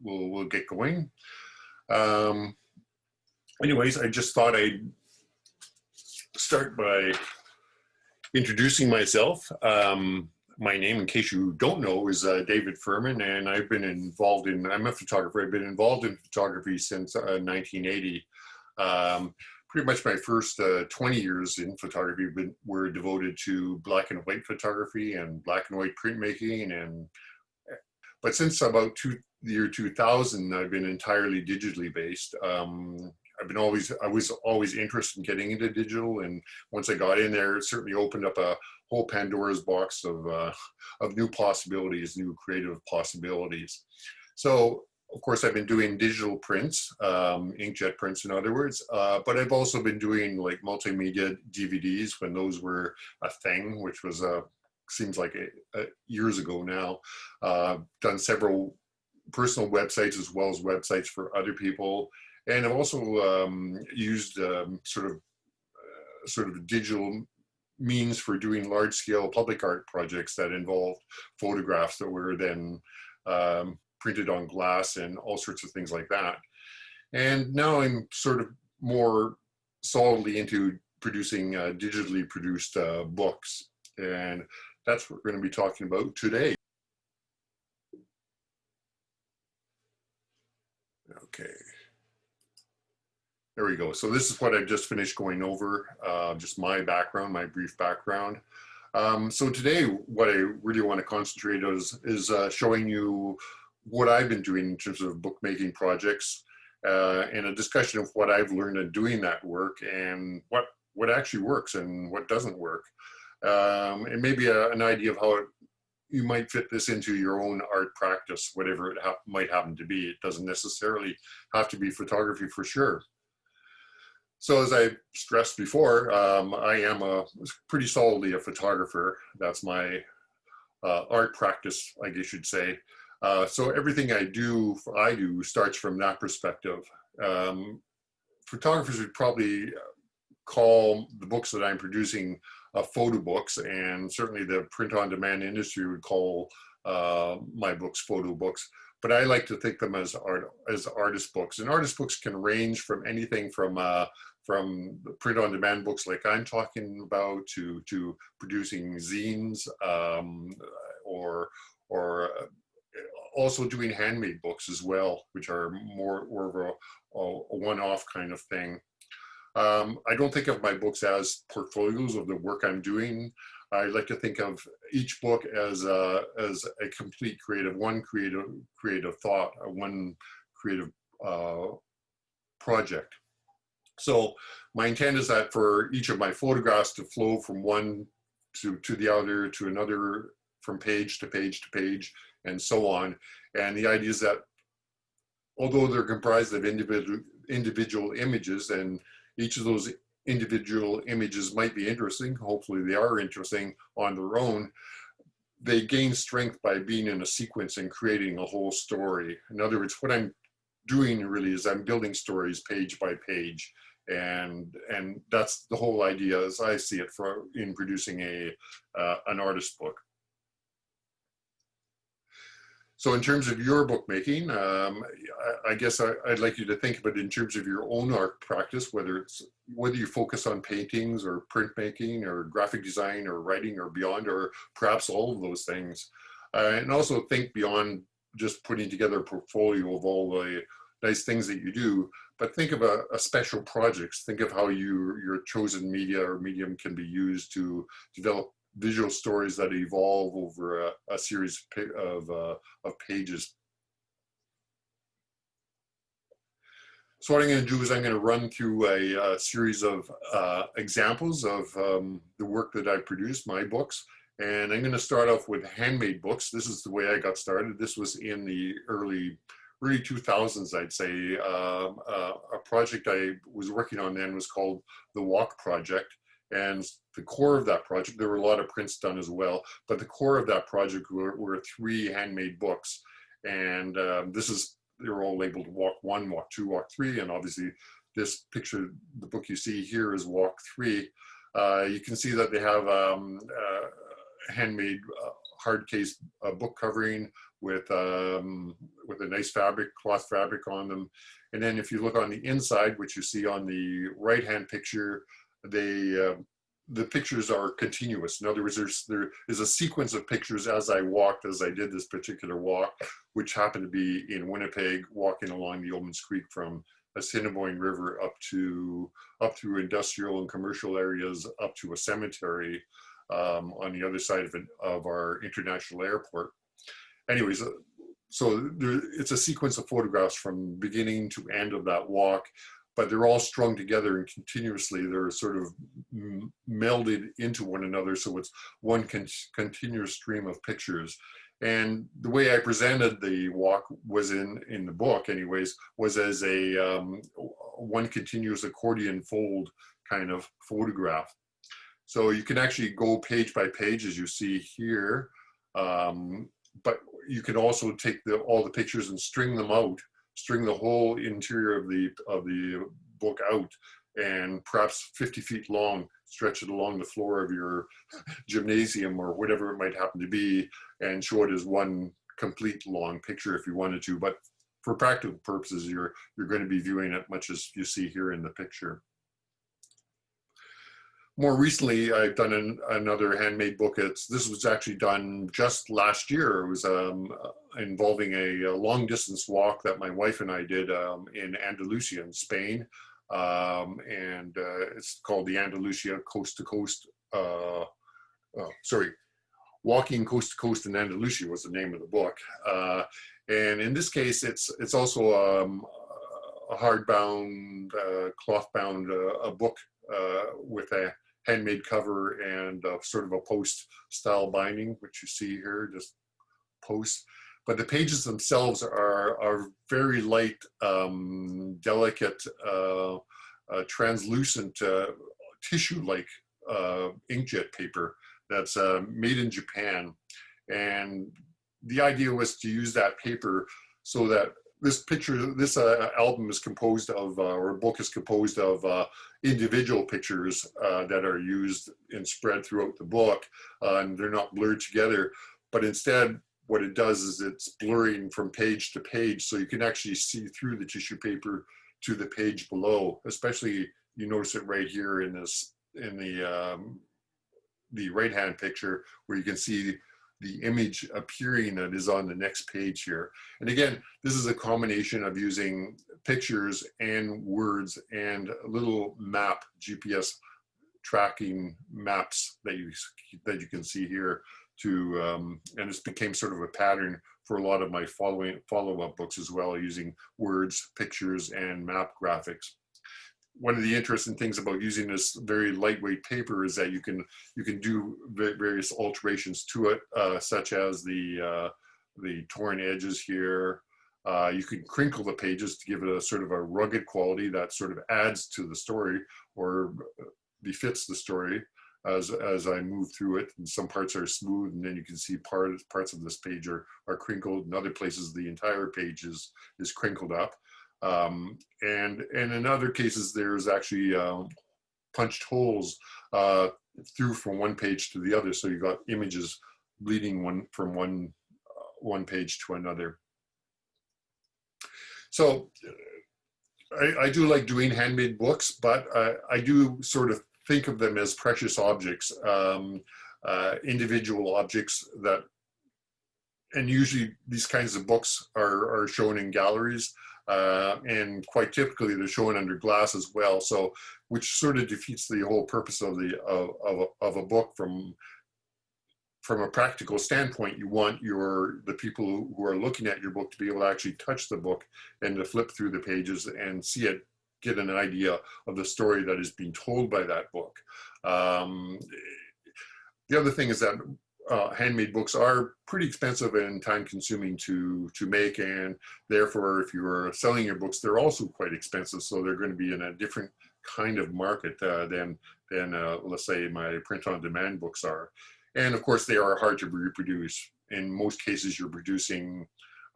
we'll get going. Anyways, I just thought I'd start by introducing myself. My name, in case you don't know, is David Furman, and I've been involved in, I'm a photographer. I've been involved in photography since 1980. Pretty much my first 20 years in photography were devoted to black and white photography and black and white printmaking. But since about the year 2000, I've been entirely digitally based. I was always interested in getting into digital, and once I got in there, it certainly opened up a whole Pandora's box of new possibilities, new creative possibilities. So, of course, I've been doing digital prints, inkjet prints, in other words, but I've also been doing like multimedia DVDs when those were a thing, which was seems like years ago now. Done several personal websites as well as websites for other people. And I've also used sort of digital means for doing large-scale public art projects that involved photographs that were then printed on glass and all sorts of things like that. And now I'm sort of more solidly into producing digitally produced books, and that's what we're going to be talking about today. Okay. There we go. So this is what I've just finished going over, just my background, my brief background. So today, what I really want to concentrate on is showing you what I've been doing in terms of bookmaking projects, and a discussion of what I've learned in doing that work and what actually works and what doesn't work. And maybe an idea of how you might fit this into your own art practice, whatever it might happen to be. It doesn't necessarily have to be photography for sure. So as I stressed before, I am pretty solidly a photographer. That's my art practice, I guess you'd say. So everything I do starts from that perspective. Photographers would probably call the books that I'm producing photo books, and certainly the print-on-demand industry would call my books photo books. But I like to think them as artist books, and artist books can range from anything from the print-on-demand books like I'm talking about to producing zines, or also doing handmade books as well, which are more of a one-off kind of thing. I don't think of my books as portfolios of the work I'm doing. I like to think of each book as a complete one creative thought, one creative project. So my intent is that for each of my photographs to flow from one to the other, to another, from page to page to page, and so on. And the idea is that although they're comprised of individual images, and each of those individual images might be interesting, hopefully they are interesting on their own, they gain strength by being in a sequence and creating a whole story. In other words, what I'm doing really is I'm building stories page by page, and that's the whole idea as I see it in producing an artist book. So in terms of your bookmaking, I guess I'd like you to think of it in terms of your own art practice, whether you focus on paintings or printmaking or graphic design or writing or beyond, or perhaps all of those things. And also think beyond just putting together a portfolio of all the nice things that you do, but think of a special projects. Think of how your chosen media or medium can be used to develop visual stories that evolve over a series of pages. So what I'm going to do is I'm going to run through a series of examples of the work that I produced, my books, and I'm going to start off with Handmade Books. This is the way I got started. This was in the early 2000s, I'd say. A project I was working on then was called the Walk Project. And the core of that project, there were a lot of prints done as well, but the core of that project were 3 handmade books. And they were all labeled Walk 1, Walk 2, Walk 3. And obviously this picture, the book you see here is Walk 3. You can see that they have handmade hard case book covering with a nice fabric, cloth fabric on them. And then if you look on the inside, which you see on the right-hand picture, the pictures are continuous. In other words, there is a sequence of pictures as I walked, as I did this particular walk, which happened to be in Winnipeg, walking along the Omens Creek from Assiniboine River up through industrial and commercial areas, up to a cemetery on the other side of our international airport. Anyways, so it's a sequence of photographs from beginning to end of that walk, but they're all strung together and continuously they're sort of melded into one another. So it's one continuous stream of pictures. And the way I presented the walk was in the book anyways, was as a one continuous accordion fold kind of photograph. So you can actually go page by page as you see here, but you can also take all the pictures and string them out, string the whole interior of the book out, and perhaps 50 feet long, stretch it along the floor of your gymnasium or whatever it might happen to be, and show it as one complete long picture if you wanted to. But for practical purposes, you're going to be viewing it much as you see here in the picture. More recently, I've done another handmade book. This was actually done just last year. It was involving a long distance walk that my wife and I did in Andalusia in Spain. And it's called the Andalusia Coast to Coast, Walking Coast to Coast in Andalusia was the name of the book. And in this case, it's also a hardbound, cloth-bound a book with a handmade cover and sort of a post style binding, which you see here, just post. But the pages themselves are very light, delicate, translucent, tissue-like inkjet paper that's made in Japan. And the idea was to use that paper so that this album is composed of, or book is composed of individual pictures that are used and spread throughout the book, and they're not blurred together, but instead what it does is it's blurring from page to page, so you can actually see through the tissue paper to the page below. Especially, you notice it right here in the right-hand picture, where you can see the image appearing that is on the next page here. And again, this is a combination of using pictures and words and a little map, GPS tracking maps that you can see here to, and this became sort of a pattern for a lot of my follow-up books as well, using words, pictures, and map graphics. One of the interesting things about using this very lightweight paper is that you can do various alterations to it, such as the torn edges here. You can crinkle the pages to give it a sort of a rugged quality that sort of adds to the story or befits the story as I move through it. And some parts are smooth, and then you can see parts of this page are crinkled, and other places the entire page is crinkled up. And in other cases, there's actually punched holes through from one page to the other, so you got images bleeding from one page to another. So I do like doing handmade books, but I do sort of think of them as precious objects, individual objects that, and usually these kinds of books are shown in galleries. And quite typically they're shown under glass as well, so which sort of defeats the whole purpose of a book. From a practical standpoint, you want the people who are looking at your book to be able to actually touch the book and to flip through the pages and see it, get an idea of the story that is being told by that book. The other thing is that handmade books are pretty expensive and time consuming to make, and therefore if you are selling your books, they're also quite expensive, so they're going to be in a different kind of market than let's say my print on demand books are. And of course they are hard to reproduce. In most cases you're producing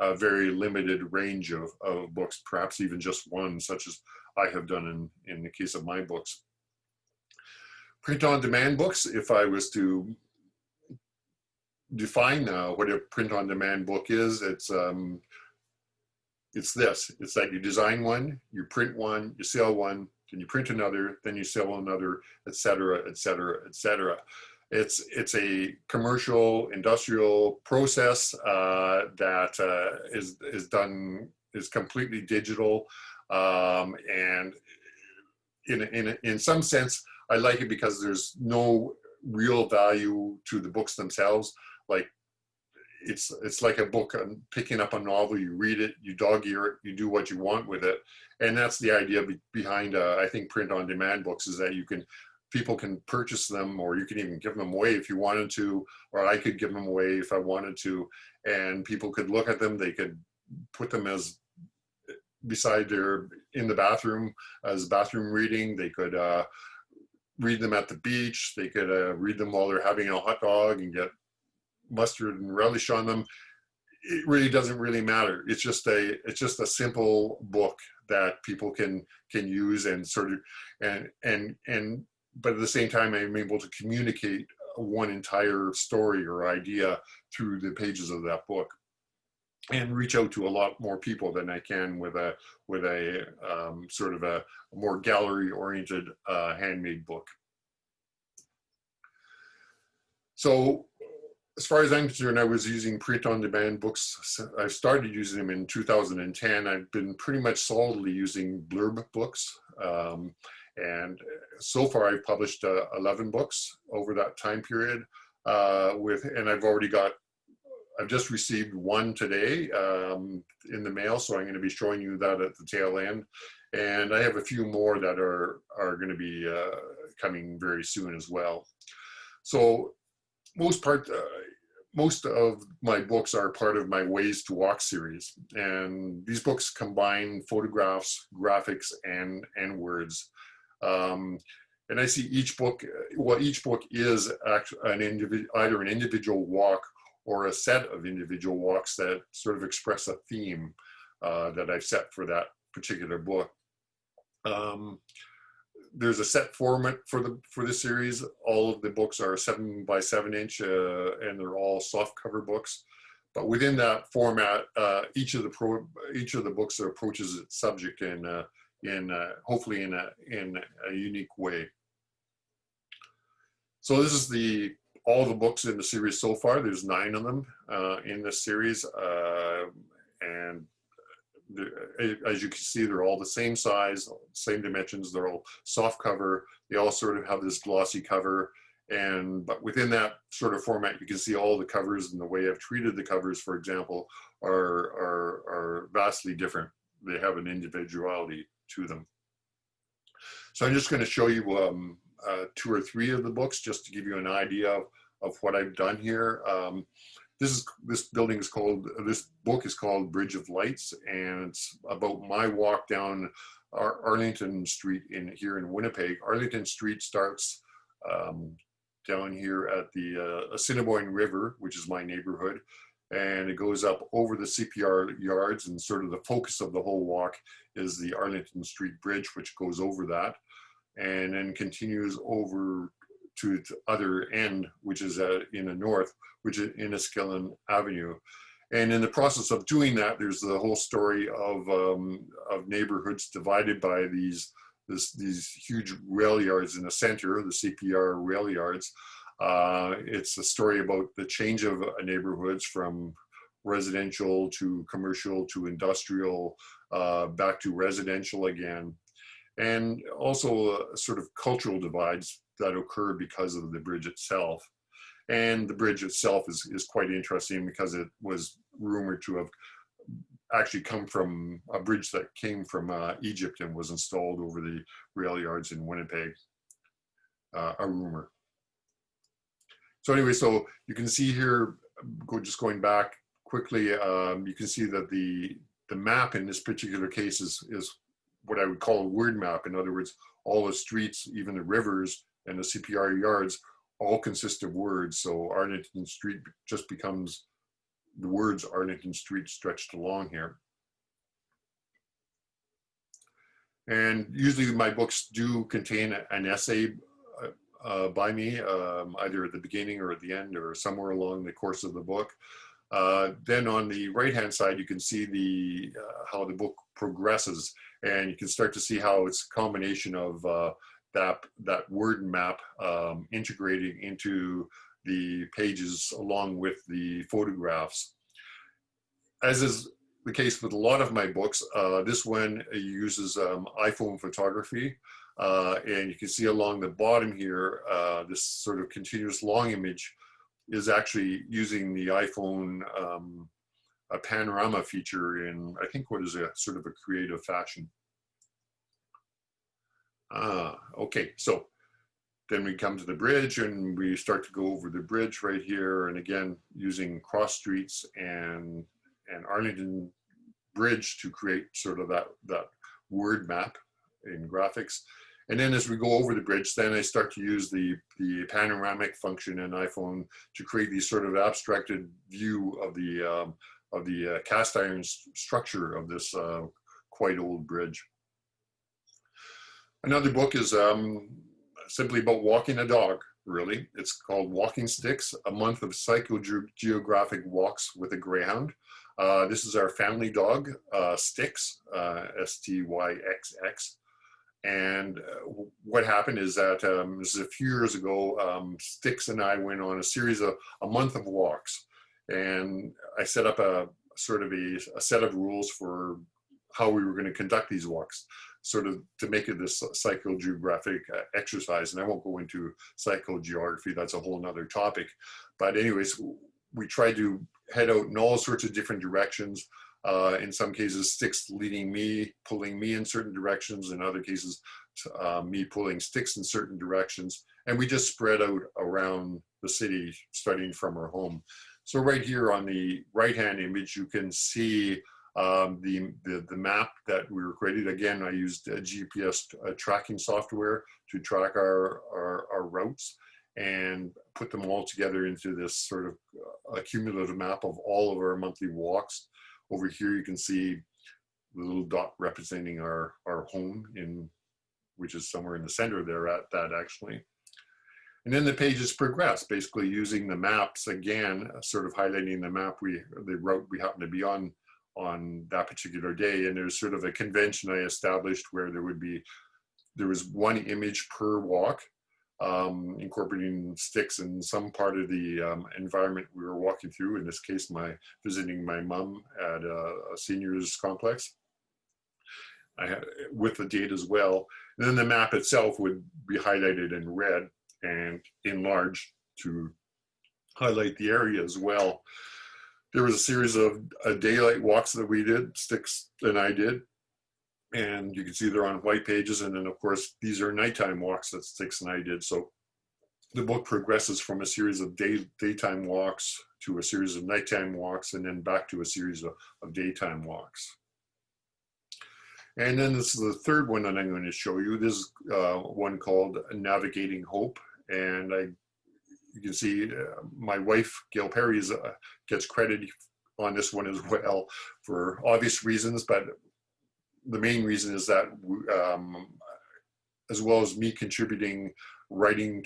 a very limited range of books, perhaps even just one, such as I have done in the case of my books. Print on demand books, if I was to define what a print-on-demand book is, it's this. It's that you design one, you print one, you sell one, then you print another, then you sell another, etc., etc., etc. It's a commercial, industrial process that is completely digital, and in some sense, I like it because there's no real value to the books themselves. Like it's like a book, picking up a novel, you read it, you dog-ear it, you do what you want with it. And that's the idea behind, I think, print-on-demand books, is that people can purchase them, or you can even give them away if you wanted to, or I could give them away if I wanted to, and people could look at them. They could put them as beside in the bathroom as bathroom reading. They could read them at the beach. They could read them while they're having a hot dog and get mustard and relish on them. It really doesn't really matter. It's just a simple book that people can use, and sort of but at the same time, I'm able to communicate one entire story or idea through the pages of that book, and reach out to a lot more people than I can with a sort of a more gallery-oriented handmade book. So, as far as I'm concerned, I was using print-on-demand books. I started using them in 2010. I've been pretty much solidly using Blurb Books. And so far I've published 11 books over that time period. And I've just received one today in the mail, so I'm going to be showing you that at the tail end. And I have a few more that are going to be coming very soon as well. So most of my books are part of my Ways to Walk series, and these books combine photographs, graphics, and words. And I see each book is actually either an individual walk or a set of individual walks that sort of express a theme that I've set for that particular book. There's a set format for the series. All of the books are 7 by 7 inch, and they're all soft cover books. But within that format, each of the books approaches its subject hopefully in a unique way. So this is all the books in the series so far. There's 9 of them in this series, and as you can see, they're all the same size, same dimensions. They're all soft cover. They all sort of have this glossy cover, but within that sort of format, you can see all the covers, and the way I've treated the covers, for example, are vastly different. They have an individuality to them. So I'm just going to show you 2 or 3 of the books just to give you an idea of what I've done here. This book is called Bridge of Lights, and it's about my walk down Arlington Street here in Winnipeg. Arlington Street starts down here at the Assiniboine River, which is my neighborhood, and it goes up over the CPR yards, and sort of the focus of the whole walk is the Arlington Street Bridge, which goes over that, and then continues over to the other end, which is in the north, which is Enniskillen Avenue. And in the process of doing that, there's the whole story of neighborhoods divided by these huge rail yards in the center, the CPR rail yards. It's a story about the change of neighborhoods from residential to commercial to industrial, back to residential again. And also sort of cultural divides that occur because of the bridge itself. And the bridge itself is quite interesting because it was rumored to have actually come from a bridge that came from Egypt and was installed over the rail yards in Winnipeg, a rumor. So anyway, so you can see here, just going back quickly, you can see that the map in this particular case is what I would call a word map. In other words, all the streets, even the rivers and the CPR yards, all consist of words. So Arlington Street just becomes the words Arlington Street stretched along here. And usually my books do contain an essay by me, either at the beginning or at the end or somewhere along the course of the book. Then on the right-hand side, you can see the how the book progresses, and you can start to see how it's a combination of that word map integrating into the pages along with the photographs. As is the case with a lot of my books, this one uses iPhone photography, and you can see along the bottom here, this sort of continuous long image is actually using the iPhone a panorama feature in, I think, what is a sort of a creative fashion. Okay, so then we come to the bridge and we start to go over the bridge right here, and again using cross streets and Arlington Bridge to create sort of that word map in graphics. And then as we go over the bridge, then I start to use the panoramic function in iPhone to create these sort of abstracted view of the cast iron structure of this quite old bridge. Another book is simply about walking a dog, really. It's called Walking Sticks, a month of psychogeographic walks with a greyhound. This is our family dog, Styx, S-T-Y-X-X. And what happened is that this is a few years ago, Styx and I went on a month of walks. And I set up a sort of a set of rules for how we were going to conduct these walks, sort of to make it this psychogeographic exercise. And I won't go into psychogeography, that's a whole nother topic. But anyways, we tried to head out in all sorts of different directions. In some cases, Styx leading me, pulling me in certain directions. In other cases, me pulling Styx in certain directions. And we just spread out around the city, starting from our home. So right here on the right-hand image, you can see the map that we were creating. Again, I used GPS tracking software to track our routes and put them all together into this sort of accumulative map of all of our monthly walks. Over here, you can see the little dot representing our home, which is somewhere in the center there at that actually. And then the pages progress, basically using the maps again, sort of highlighting the route we happen to be on that particular day. And there's sort of a convention I established where there was one image per walk, incorporating Styx in some part of the environment we were walking through. In this case, visiting my mom at a seniors complex. With the date as well. And then the map itself would be highlighted in red and enlarged to highlight the area as well. There was a series of daylight walks that we did, Styx and I did. And you can see they're on white pages. And then of course, these are nighttime walks that Styx and I did. So the book progresses from a series of daytime walks to a series of nighttime walks, and then back to a series of daytime walks. And then this is the third one that I'm going to show you. This is one called Navigating Hope. And you can see my wife, Gail Perry, gets credit on this one as well for obvious reasons, but the main reason is that as well as me contributing writing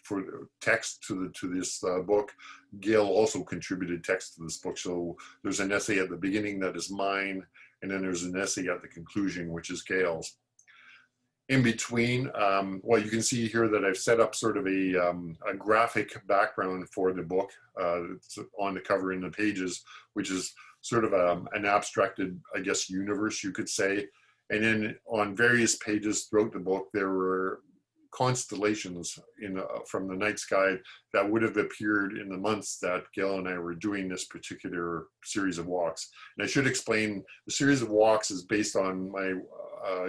for text to this book, Gail also contributed text to this book. So there's an essay at the beginning that is mine, and then there's an essay at the conclusion, which is Gail's. In between, well, you can see here that I've set up sort of a graphic background for the book. It's on the cover in the pages, which is sort of an abstracted, I guess, universe, you could say. And then on various pages throughout the book, there were constellations from the night sky that would have appeared in the months that Gail and I were doing this particular series of walks. And I should explain, the series of walks is based on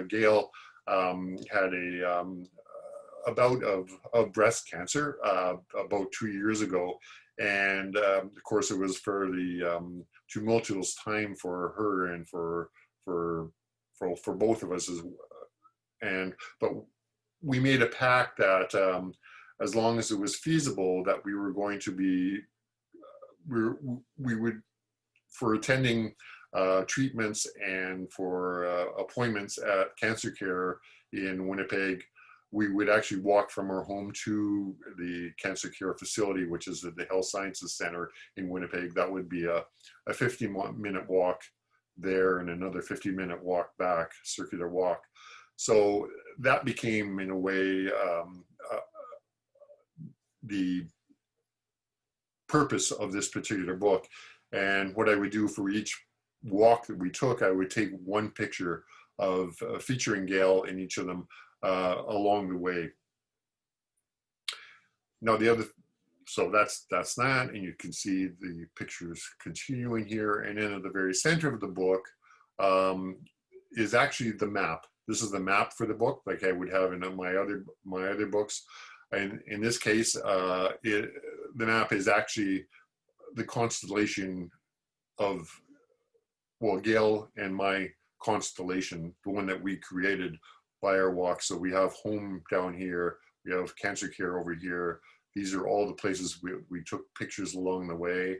Gail had a bout of breast cancer about 2 years ago. And of course, it was for the tumultuous time for her and for both of us. But we made a pact that as long as it was feasible, that we were going to be, we would, for attending treatments and for appointments at cancer care in Winnipeg, we would actually walk from our home to the cancer care facility, which is at the Health Sciences Center in Winnipeg. That would be a 50-minute walk there and another 50-minute walk back, circular walk. So that became, in a way, the purpose of this particular book. And what I would do for each walk that we took, I would take one picture of featuring Gail in each of them along the way. Now so that's that, and you can see the pictures continuing here. And then at the very center of the book is actually the map. This is the map for the book, like I would have in my other books. And in this case, the map is actually the constellation of, well, Gail and my constellation, the one that we created by our walk. So we have home down here, we have cancer care over here. These are all the places we took pictures along the way.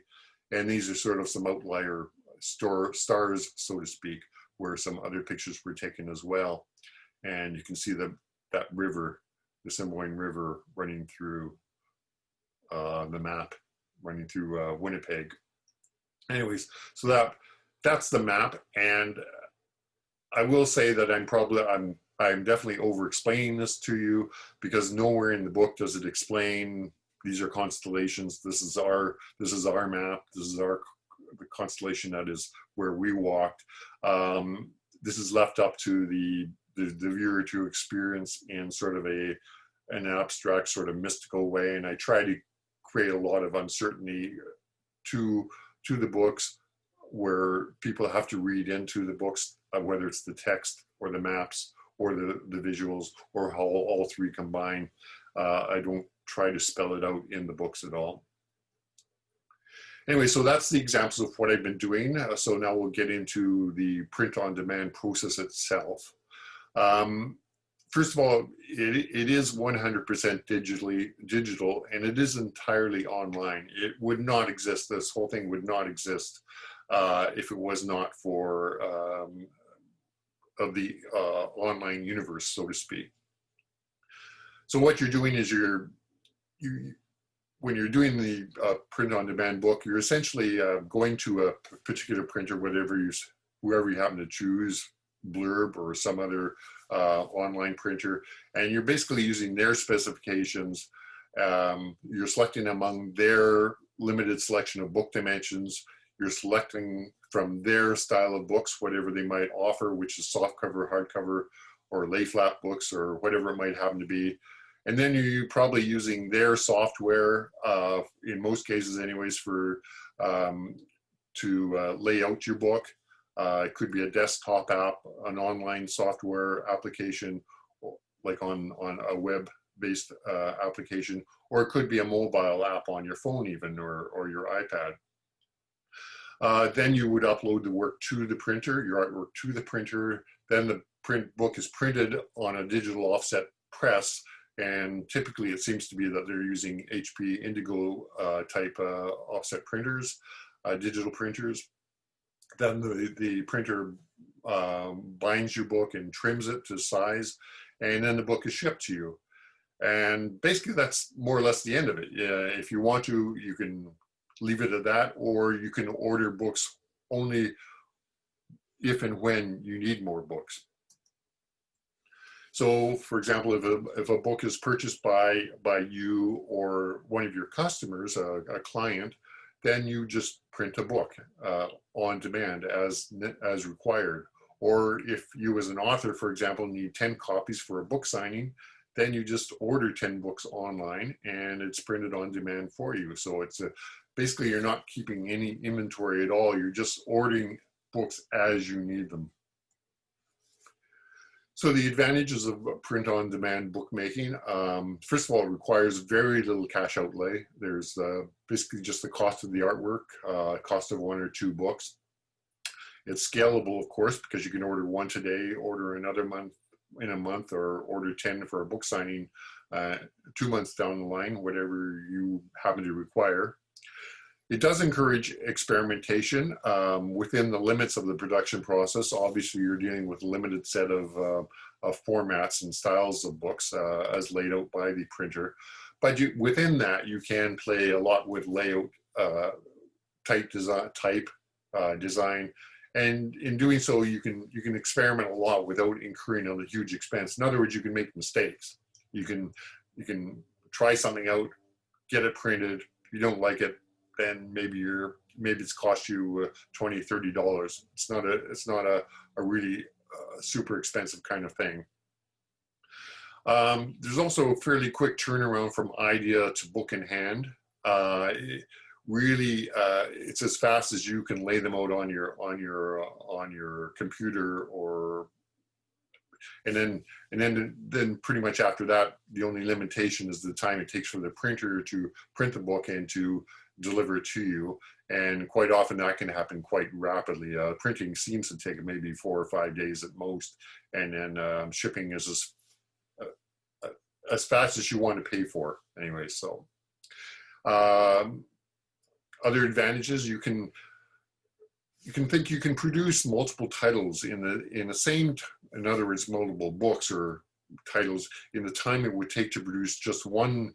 And these are sort of some outlier stars, so to speak, where some other pictures were taken as well. And you can see that river, the Assiniboine River, running through the map, running through Winnipeg. Anyways, so that's the map. And I will say that I'm definitely over explaining this to you, because nowhere in the book does it explain these are constellations. This is our map. This is the constellation that is where we walked. This is left up to the viewer to experience in sort of an abstract, sort of mystical way. And I try to create a lot of uncertainty to the books, where people have to read into the books, whether it's the text or the maps or the visuals, or how all three combine. I don't try to spell it out in the books at all. Anyway, so that's the examples of what I've been doing. So now we'll get into the print-on-demand process itself. First of all, it is 100% digital, and it is entirely online. It would not exist, this whole thing would not exist if it was not for of the online universe, so to speak. So what you're doing is when you're doing the print-on-demand book, you're essentially going to a particular printer, whoever you happen to choose, Blurb or some other online printer, and you're basically using their specifications. You're selecting among their limited selection of book dimensions. You're selecting from their style of books, whatever they might offer, which is softcover, hardcover, or lay flat books, or whatever it might happen to be. And then you're probably using their software, in most cases anyways, to lay out your book. It could be a desktop app, an online software application, like on a web-based application, or it could be a mobile app on your phone even, or your iPad. Then you would upload the work to the printer, your artwork to the printer. Then the book is printed on a digital offset press, and typically it seems to be that they're using HP Indigo type offset printers, digital printers. Then the printer binds your book and trims it to size, and then the book is shipped to you. And basically that's more or less the end of it. If you want to, you can leave it at that, or you can order books only if and when you need more books. So for example, if a book is purchased by you or one of your customers, a client, then you just print a book on demand as required. Or if you as an author, for example, need 10 copies for a book signing, then you just order 10 books online and it's printed on demand for you. So it's basically you're not keeping any inventory at all. You're just ordering books as you need them. So the advantages of print-on-demand bookmaking, first of all, it requires very little cash outlay. There's basically just the cost of the artwork, cost of 1 or 2 books. It's scalable, of course, because you can order 1 today, order another month in a month, or order 10 for a book signing 2 months down the line, whatever you happen to require. It does encourage experimentation within the limits of the production process. Obviously, you're dealing with a limited set of formats and styles of books as laid out by the printer. But within that, you can play a lot with layout, type design, and in doing so, you can experiment a lot without incurring a huge expense. In other words, you can make mistakes. You can try something out, get it printed. If you don't like it, then maybe it's cost you $20–30. It's not a really super expensive kind of thing. There's also a fairly quick turnaround from idea to book in hand. Really, it's as fast as you can lay them out on your computer, or and then pretty much after that, the only limitation is the time it takes for the printer to print the book and to deliver it to you. And quite often that can happen quite rapidly. Printing seems to take maybe 4 or 5 days at most, and then shipping is as fast as you want to pay for anyway. So other advantages, you can produce multiple titles in the same, in other words, multiple books or titles in the time it would take to produce just one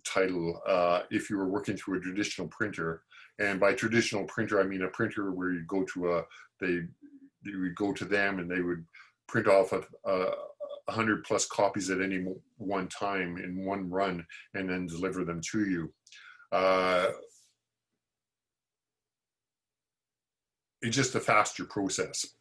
title if you were working through a traditional printer. And by traditional printer, I mean a printer where you go to you would go to them and they would print off 100+ copies at any one time in one run and then deliver them to you. It's just a faster process.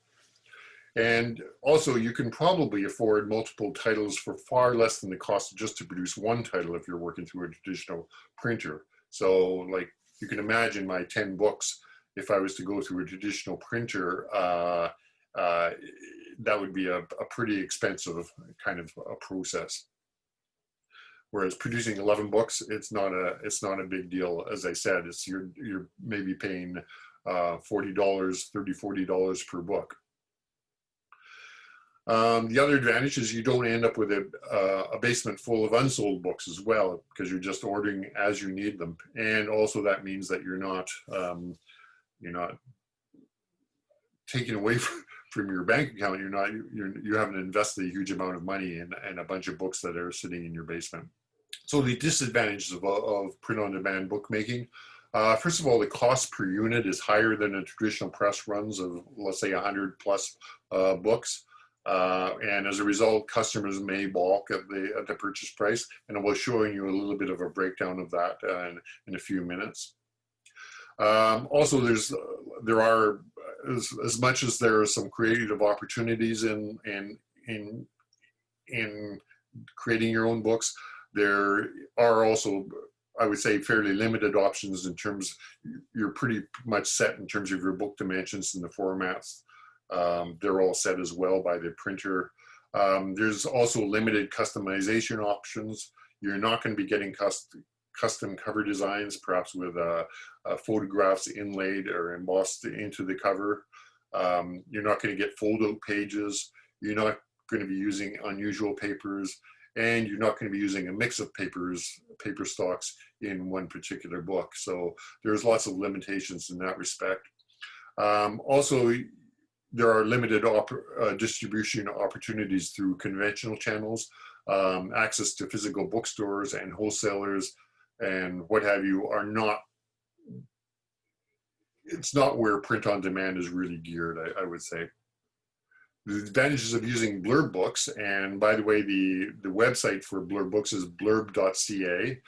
And also, you can probably afford multiple titles for far less than the cost just to produce one title if you're working through a traditional printer. So, like, you can imagine my 10 books, if I was to go through a traditional printer, that would be a pretty expensive kind of a process. Whereas producing 11 books, it's not a big deal. As I said, you're maybe paying $40 per book. The other advantage is you don't end up with a basement full of unsold books as well, because you're just ordering as you need them. And also that means that you're not taking away from your bank account. You haven't invested a huge amount of money in a bunch of books that are sitting in your basement. So the disadvantages of print-on-demand bookmaking. First of all, the cost per unit is higher than a traditional press runs of, let's say, 100+ books. And as a result, customers may balk at the purchase price, and I will show you a little bit of a breakdown of that in a few minutes. Also, there are, as much as there are some creative opportunities in creating your own books, there are also, I would say, fairly limited options in terms, you're pretty much set in terms of your book dimensions and the formats. They're all set as well by the printer. There's also limited customization options. You're not going to be getting custom cover designs, perhaps with photographs inlaid or embossed into the cover. You're not going to get fold-out pages. You're not going to be using unusual papers, and you're not going to be using a mix of paper stocks in one particular book. So there's lots of limitations in that respect. Also, there are limited distribution opportunities through conventional channels. Access to physical bookstores and wholesalers and what have you are not, it's not where print on demand is really geared, I would say. The advantages of using Blurb Books, and by the way, the website for Blurb Books is blurb.ca.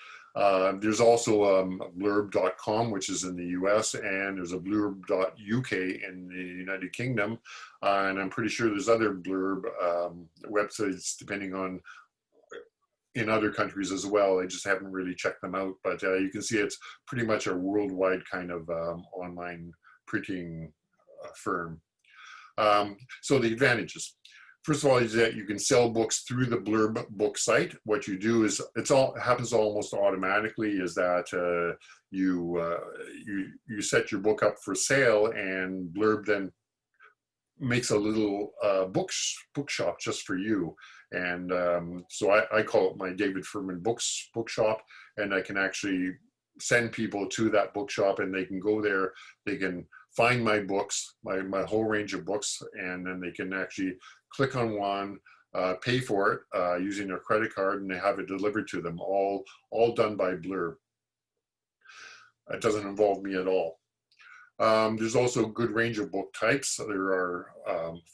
There's also blurb.com, which is in the US, and there's a blurb.uk in the United Kingdom. And I'm pretty sure there's other Blurb websites depending on in other countries as well. I just haven't really checked them out, but you can see it's pretty much a worldwide kind of online printing firm. So the advantages. First of all, is that you can sell books through the Blurb book site. What you do is, it happens almost automatically, is that you set your book up for sale, and Blurb then makes a little bookshop just for you. And so I call it my David Furman Bookshop, and I can actually send people to that bookshop, and they can go there, they can find my books, my whole range of books, and then they can actually click on one, pay for it using their credit card, and they have it delivered to them, all done by Blurb. It doesn't involve me at all. There's also a good range of book types. There are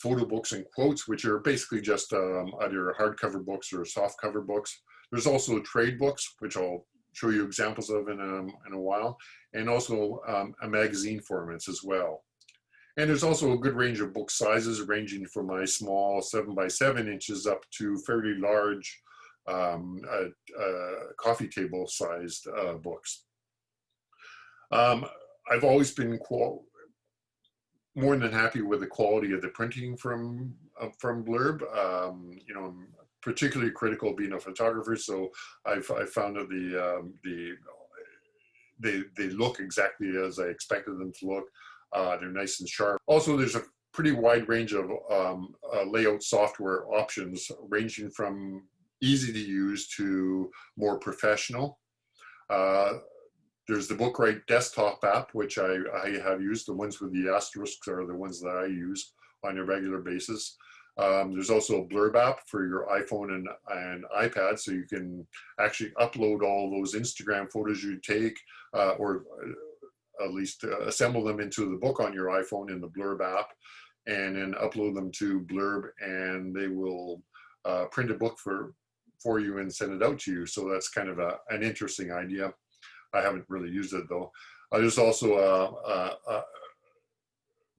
photo books and quotes, which are basically just either hardcover books or softcover books. There's also trade books, which I'll show you examples of in a while, and also a magazine formats as well. And there's also a good range of book sizes, ranging from my small 7 by 7 inches up to fairly large coffee table sized books. I've always been more than happy with the quality of the printing from Blurb. You know, I'm particularly critical being a photographer, so I've found that they look exactly as I expected them to look. They're nice and sharp. Also, there's a pretty wide range of layout software options, ranging from easy to use to more professional. There's the Bookwrite desktop app, which I have used. The ones with the asterisks are the ones that I use on a regular basis. There's also a Blurb app for your iPhone and iPad, so you can actually upload all those Instagram photos you take, or at least assemble them into the book on your iPhone in the Blurb app, and then upload them to Blurb, and they will print a book for you and send it out to you. So that's kind of an interesting idea. I haven't really used it though. There's also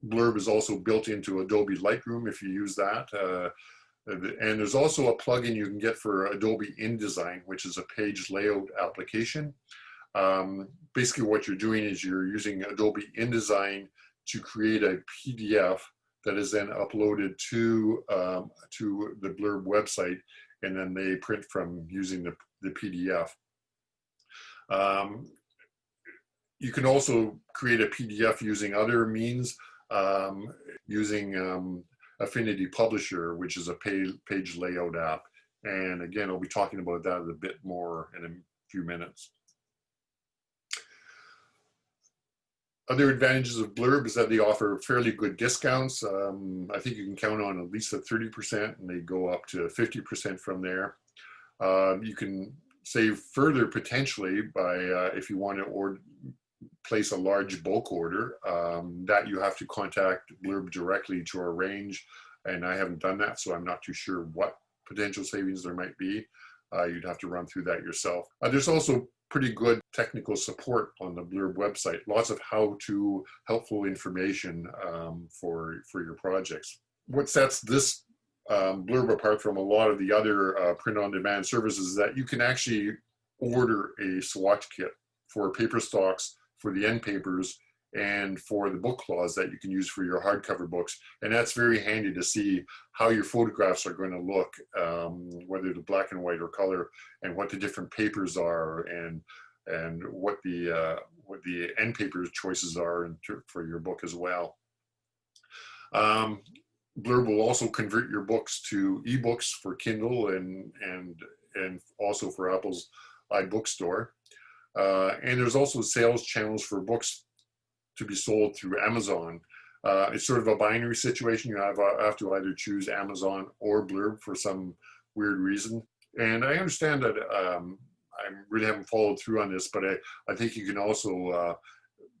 Blurb is also built into Adobe Lightroom if you use that. And there's also a plugin you can get for Adobe InDesign, which is a page layout application. Basically what you're doing is you're using Adobe InDesign to create a PDF that is then uploaded to the Blurb website, and then they print from using the PDF. You can also create a PDF using other means, using Affinity Publisher, which is a page layout app. And again, I'll be talking about that a bit more in a few minutes. Other advantages of Blurb is that they offer fairly good discounts. I think you can count on at least a 30%, and they go up to 50% from there. You can save further potentially by if you want to place a large bulk order, that you have to contact Blurb directly to arrange, and I haven't done that, so I'm not too sure what potential savings there might be. You'd have to run through that yourself. There's also pretty good technical support on the Blurb website, lots of how-to helpful information for your projects. What sets this Blurb apart from a lot of the other print-on-demand services is that you can actually order a swatch kit for paper stocks, for the end papers, and for the book claws that you can use for your hardcover books. And that's very handy to see how your photographs are going to look, whether they're black and white or color, and what the different papers are, and what the end paper choices are for your book as well. Blurb will also convert your books to ebooks for Kindle and also for Apple's iBookstore. And there's also sales channels for books to be sold through Amazon. It's sort of a binary situation. You have to either choose Amazon or Blurb for some weird reason. And I understand that I really haven't followed through on this, but I think you can also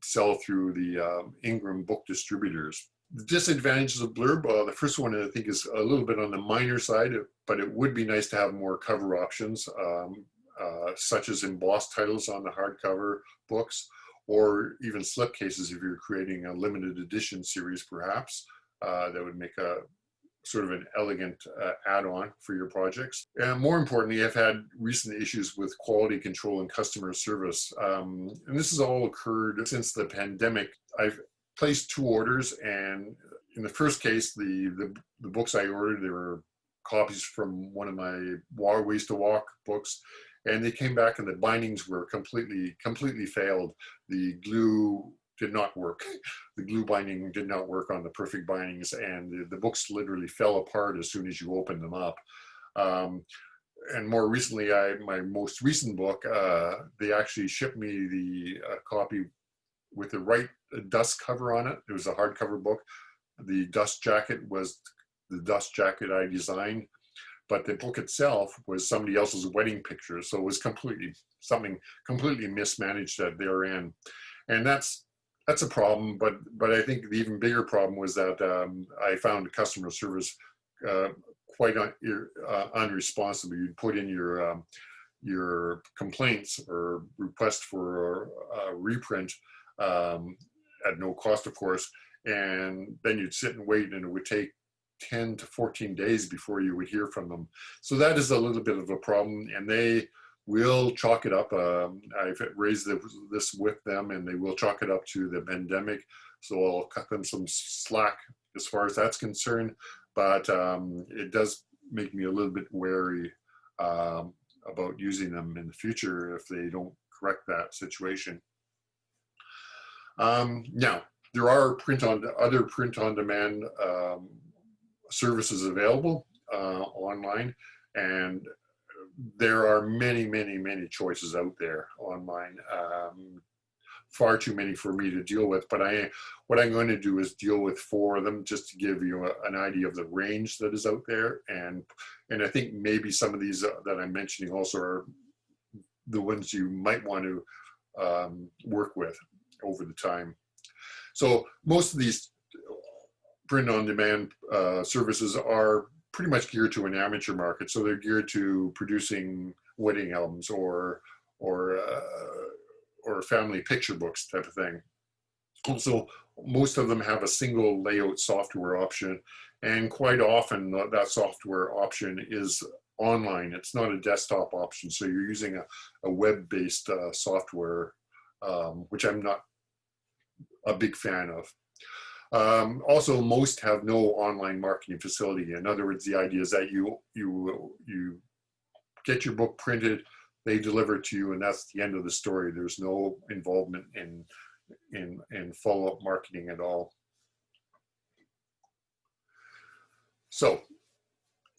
sell through the Ingram book distributors. The disadvantages of Blurb, the first one I think is a little bit on the minor side, but it would be nice to have more cover options, such as embossed titles on the hardcover books, or even slipcases if you're creating a limited edition series, perhaps. That would make a sort of an elegant add-on for your projects. And more importantly, I've had recent issues with quality control and customer service. And this has all occurred since the pandemic. I've placed 2 orders, and in the first case, the books I ordered, they were copies from one of my Ways to Walk books, and they came back and the bindings were completely failed. The glue did not work. The glue binding did not work on the perfect bindings, and the books literally fell apart as soon as you opened them up. and more recently, my most recent book, they actually shipped me the copy with the right dust cover on it. It was a hardcover book. The dust jacket was the dust jacket I designed, but the book itself was somebody else's wedding picture. So it was something completely mismanaged at their end. And that's a problem, but I think the even bigger problem was that I found customer service quite unresponsive. You'd put in your complaints or request for a reprint at no cost, of course, and then you'd sit and wait, and it would take 10 to 14 days before you would hear from them. So that is a little bit of a problem, and they will chalk it up. I've raised this with them, and they will chalk it up to the pandemic. So I'll cut them some slack as far as that's concerned. But it does make me a little bit wary about using them in the future if they don't correct that situation. Now, there are other print-on-demand services available online, and there are many choices out there online. Far too many for me to deal with, but what I'm going to do is deal with 4 of them just to give you an idea of the range that is out there, and I think maybe some of these that I'm mentioning also are the ones you might want to work with over the time. So most of these print-on-demand services are pretty much geared to an amateur market. So they're geared to producing wedding albums or family picture books type of thing. Also, most of them have a single layout software option, and quite often that software option is online. It's not a desktop option, so you're using a web-based software, which I'm not a big fan of. Also, most have no online marketing facility. In other words, the idea is that you get your book printed, they deliver it to you, and that's the end of the story. There's no involvement in follow-up marketing at all. So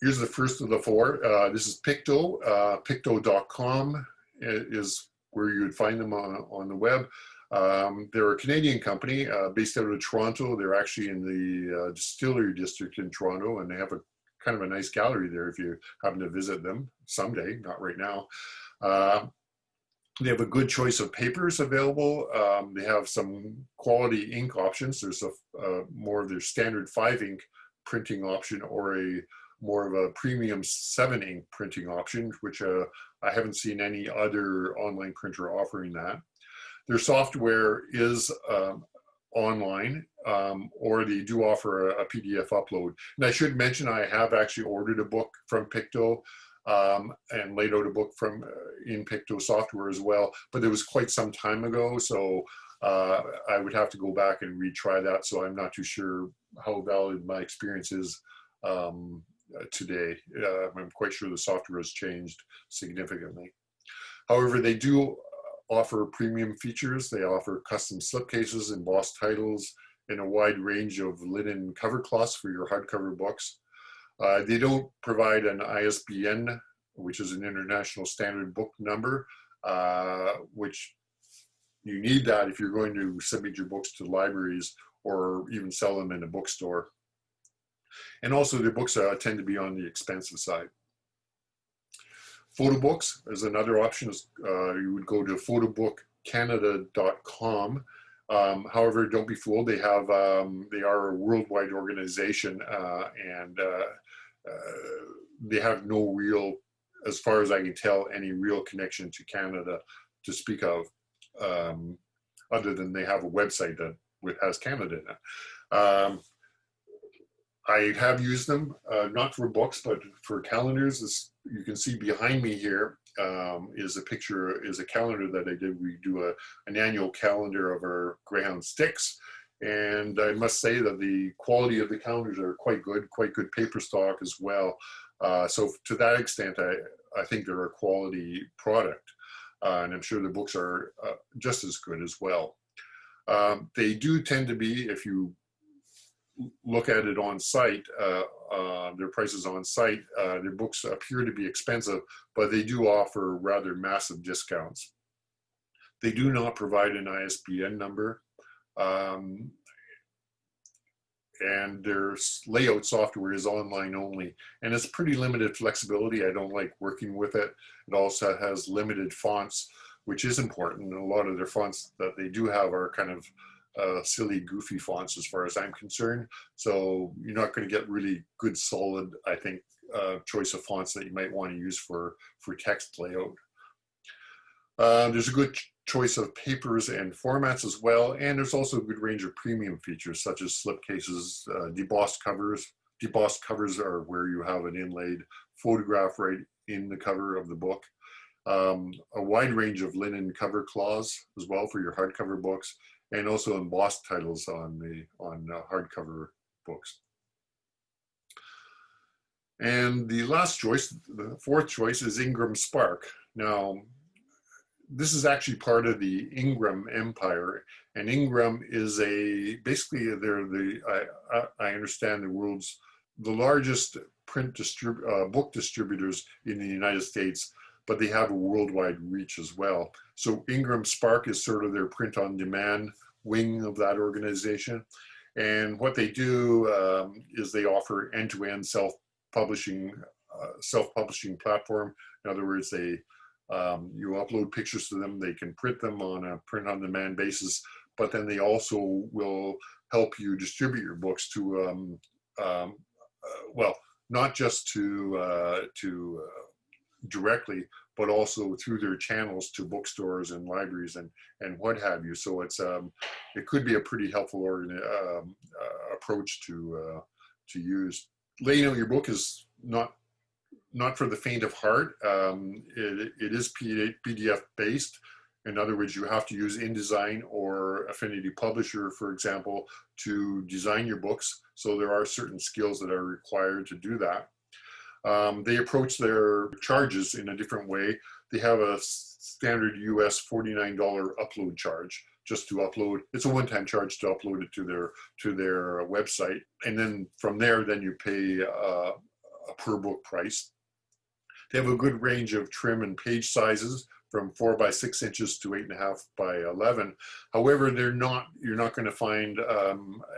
here's the first of the 4. This is Picto. Picto.com is where you would find them on the web. They're a Canadian company based out of Toronto. They're actually in the Distillery District in Toronto, and they have a kind of a nice gallery there if you happen to visit them someday, not right now. They have a good choice of papers available. They have some quality ink options. There's more of their standard 5 ink printing option, or more of a premium 7 ink printing option, which I haven't seen any other online printer offering that. Their software is online, or they do offer a PDF upload. And I should mention, I have actually ordered a book from Picto and laid out a book in Picto software as well, but it was quite some time ago, so I would have to go back and retry that, so I'm not too sure how valid my experience is today. I'm quite sure the software has changed significantly. However, they do offer premium features. They offer custom slipcases, embossed titles, and a wide range of linen cover cloths for your hardcover books. They don't provide an ISBN, which is an international standard book number, which you need that if you're going to submit your books to libraries or even sell them in a bookstore. And also their books tend to be on the expensive side. Photo books is another option. You would go to photobookcanada.com. However, don't be fooled. They are a worldwide organization, and they have no real, as far as I can tell, any real connection to Canada to speak of, other than they have a website that has Canada in it. I have used them, not for books, but for calendars. As you can see behind me here is a calendar that I did. We do an annual calendar of our Greyhound sticks. And I must say that the quality of the calendars are quite good paper stock as well. So to that extent, I think they're a quality product. And I'm sure the books are just as good as well. They do tend to be, if you look at it on site, their prices on site, their books appear to be expensive, but they do offer rather massive discounts. They do not provide an ISBN number, and their layout software is online only, and it's pretty limited flexibility. I don't like working with it. It also has limited fonts, which is important. A lot of their fonts that they do have are kind of silly, goofy fonts as far as I'm concerned. So you're not going to get really good, solid, I think, choice of fonts that you might want to use for text layout. There's a good choice of papers and formats as well, and there's also a good range of premium features such as slipcases, debossed covers. Debossed covers are where you have an inlaid photograph right in the cover of the book. A wide range of linen cover cloths as well for your hardcover books, and also embossed titles on hardcover books. And the last choice, the fourth choice, is Ingram Spark. Now, this is actually part of the Ingram empire, and Ingram is basically they're I understand the largest book distributors in the United States, but they have a worldwide reach as well. So Ingram Spark is sort of their print-on-demand wing of that organization, and what they do is they offer end-to-end self-publishing platform. In other words, you upload pictures to them, they can print them on a print-on-demand basis, but then they also will help you distribute your books to, well, not just to directly, but also through their channels to bookstores and libraries and what have you. So it could be a pretty helpful approach to use. Laying out your book is not for the faint of heart. It is PDF based. In other words, you have to use InDesign or Affinity Publisher, for example, to design your books. So there are certain skills that are required to do that. They approach their charges in a different way. They have a standard US $49 upload charge just to upload. It's a one-time charge to upload it to their website. And then from there, then you pay a per book price. They have a good range of trim and page sizes from 4 by 6 inches to 8.5 by 11. However, you're not going to find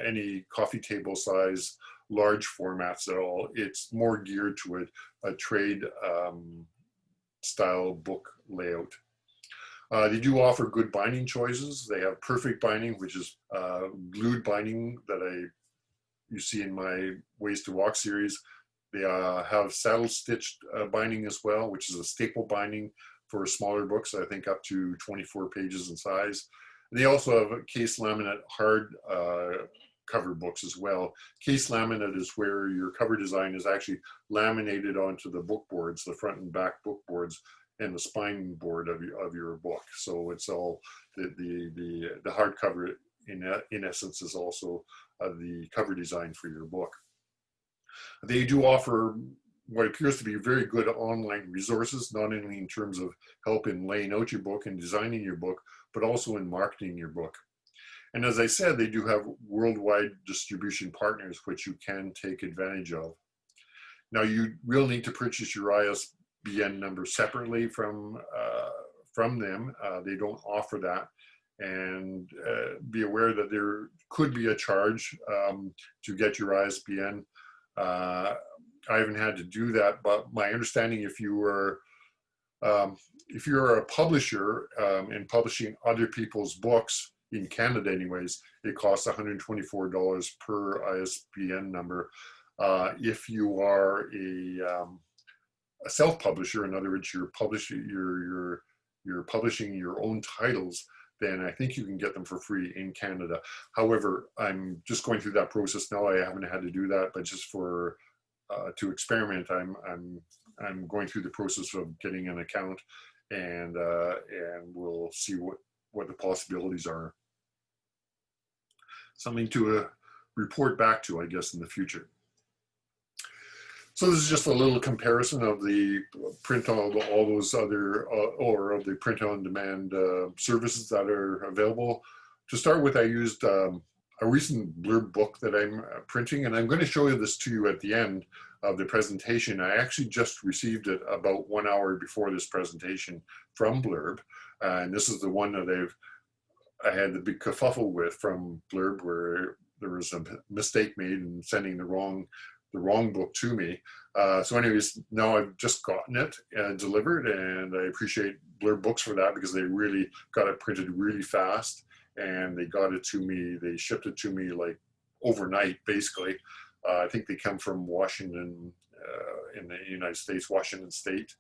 any coffee table size large formats at all. It's more geared to a trade style book layout. They do offer good binding choices. They have perfect binding, which is glued binding that you see in my Ways to Walk series. They have saddle stitched binding as well, which is a staple binding for smaller books, I think up to 24 pages in size. And they also have case laminate hard cover books as well. Case laminate is where your cover design is actually laminated onto the book boards, the front and back book boards, and the spine board of your book. So it's all the hardcover in essence is also the cover design for your book. They do offer what appears to be very good online resources, not only in terms of help in laying out your book and designing your book, but also in marketing your book. And as I said, they do have worldwide distribution partners, which you can take advantage of. Now, you will need to purchase your ISBN number separately from them. They don't offer that. And be aware that there could be a charge to get your ISBN. I haven't had to do that, but my understanding, if you're a publisher and publishing other people's books in Canada, anyways, it costs $124 per ISBN number. If you are a self-publisher, in other words, you're publishing your own titles, then I think you can get them for free in Canada. However, I'm just going through that process now. I haven't had to do that, but just for to experiment, I'm going through the process of getting an account, and we'll see what the possibilities are. Something to report back to, I guess, in the future. So this is just a little comparison of the print on all those other, or of the print-on-demand services that are available. To start with, I used a recent Blurb book that I'm printing, and I'm going to show you this to you at the end of the presentation. I actually just received it about 1 hour before this presentation from Blurb, and this is the one that I had the big kerfuffle with from Blurb, where there was a mistake made in sending the wrong book to me. So anyways, now I've just gotten it delivered, and I appreciate Blurb Books for that, because they really got it printed really fast, and they got it to me, they shipped it to me like overnight, basically. I think they come from Washington, in the United States, Washington State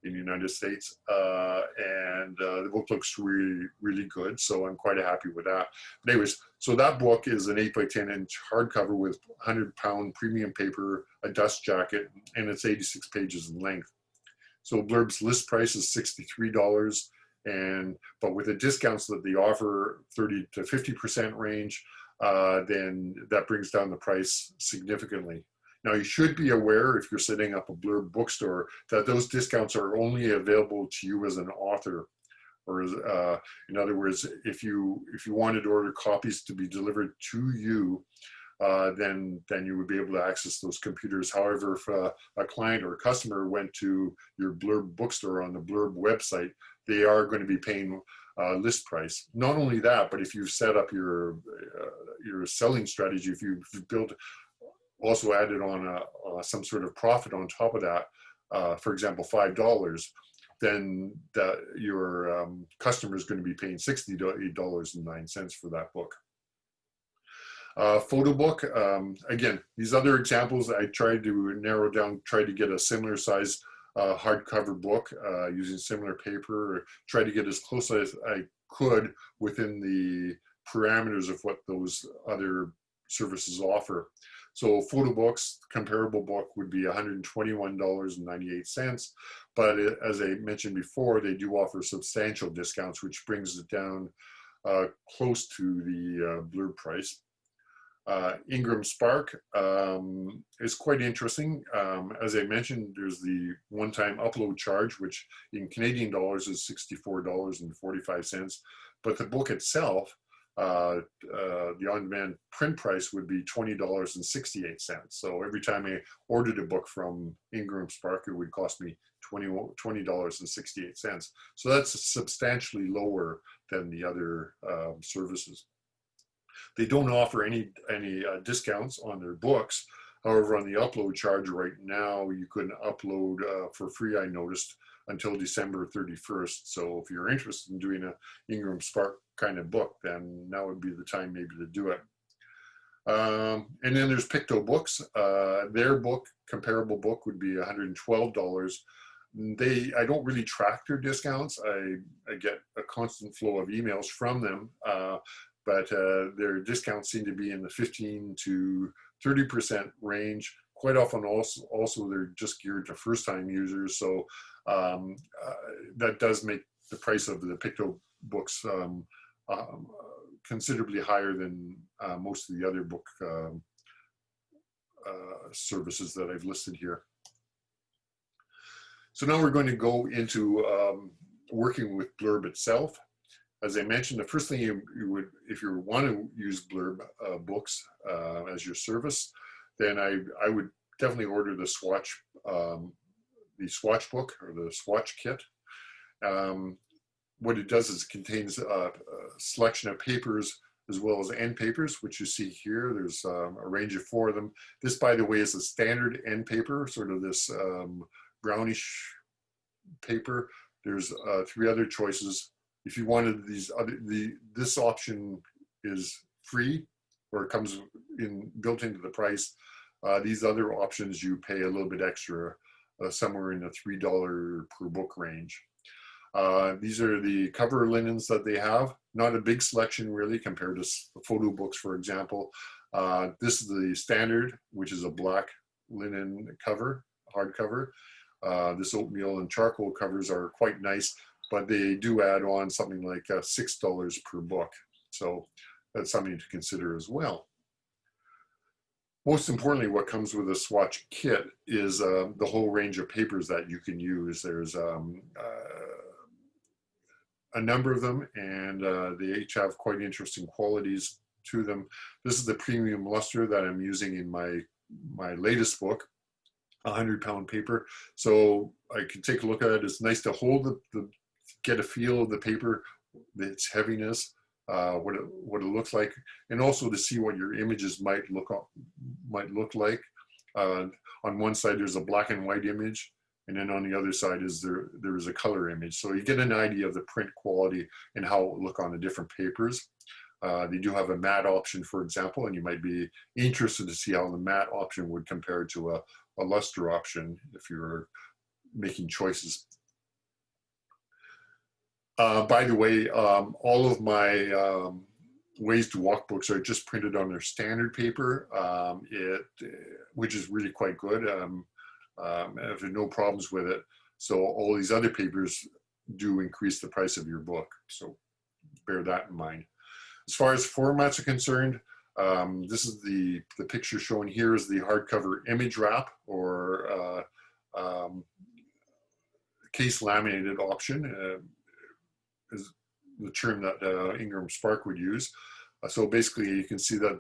in the United States. And the book looks really, really good, so I'm quite happy with that. But anyways, so that book is an 8 by 10 inch hardcover with 100-pound premium paper, a dust jacket, and it's 86 pages in length. So Blurb's list price is $63, but with the discounts that they offer, 30 to 50% range, then that brings down the price significantly. Now, you should be aware, if you're setting up a Blurb bookstore, that those discounts are only available to you as an author. Or in other words, if you wanted to order copies to be delivered to you, then you would be able to access those computers. However, if a client or a customer went to your Blurb bookstore on the Blurb website, they are going to be paying list price. Not only that, but if you've set up your selling strategy, if you've built, also added on some sort of profit on top of that, for example, $5, then your customer is going to be paying $68.09 for that book. Photo book, again, these other examples, I tried to narrow down, try to get a similar size hardcover book using similar paper, or try to get as close as I could within the parameters of what those other services offer. So photo books, comparable book would be $121.98. But as I mentioned before, they do offer substantial discounts, which brings it down close to the Blurb price. Ingram Spark is quite interesting. As I mentioned, there's the one-time upload charge, which in Canadian dollars is $64.45. But the book itself, the on-demand print price would be $20.68. So every time I ordered a book from Ingram Spark, it would cost me $20.68. So that's substantially lower than the other services. They don't offer any discounts on their books. However, on the upload charge right now, you can upload for free, I noticed, until December 31st. So if you're interested in doing a Ingram Spark kind of book, then now would be the time maybe to do it. And then there's Picto Books. Their book, comparable book, would be $112. I don't really track their discounts. I get a constant flow of emails from them, but their discounts seem to be in the 15 to 30% range. Quite often also they're just geared to first-time users, so that does make the price of the Picto Books considerably higher than most of the other book services that I've listed here. So now we're going to go into working with Blurb itself. As I mentioned, the first thing you would, if you want to use Blurb Books as your service, then I would definitely order the swatch book or the swatch kit. What it does is it contains a selection of papers as well as end papers, which you see here. There's a range of 4 of them. This, by the way, is a standard end paper, sort of this brownish paper. There's 3 other choices. If you wanted this option is free, or it comes built into the price. These other options you pay a little bit extra, somewhere in the $3 per book range. These are the cover linens that they have. Not a big selection really compared to photo books, for example. This is the standard, which is a black linen cover, hardcover. This oatmeal and charcoal covers are quite nice, but they do add on something like $6 per book. So that's something to consider as well. Most importantly, what comes with a swatch kit is the whole range of papers that you can use. There's a number of them, and they each have quite interesting qualities. to them. This is the premium luster that I'm using in my latest book, 100-pound paper. So I can take a look at it. It's nice to hold get a feel of the paper, its heaviness, what it looks like, and also to see what your images might look like. On one side there's a black and white image, and then on the other side there is a color image. So you get an idea of the print quality and how it will look on the different papers. They do have a matte option, for example, and you might be interested to see how the matte option would compare to a luster option if you're making choices. By the way, all of my Ways to Walk books are just printed on their standard paper, which is really quite good. I have no problems with it. So all these other papers do increase the price of your book. So bear that in mind. As far as formats are concerned, this is the picture shown here is the hardcover image wrap, or case laminated option, is the term that Ingram Spark would use. So basically, you can see that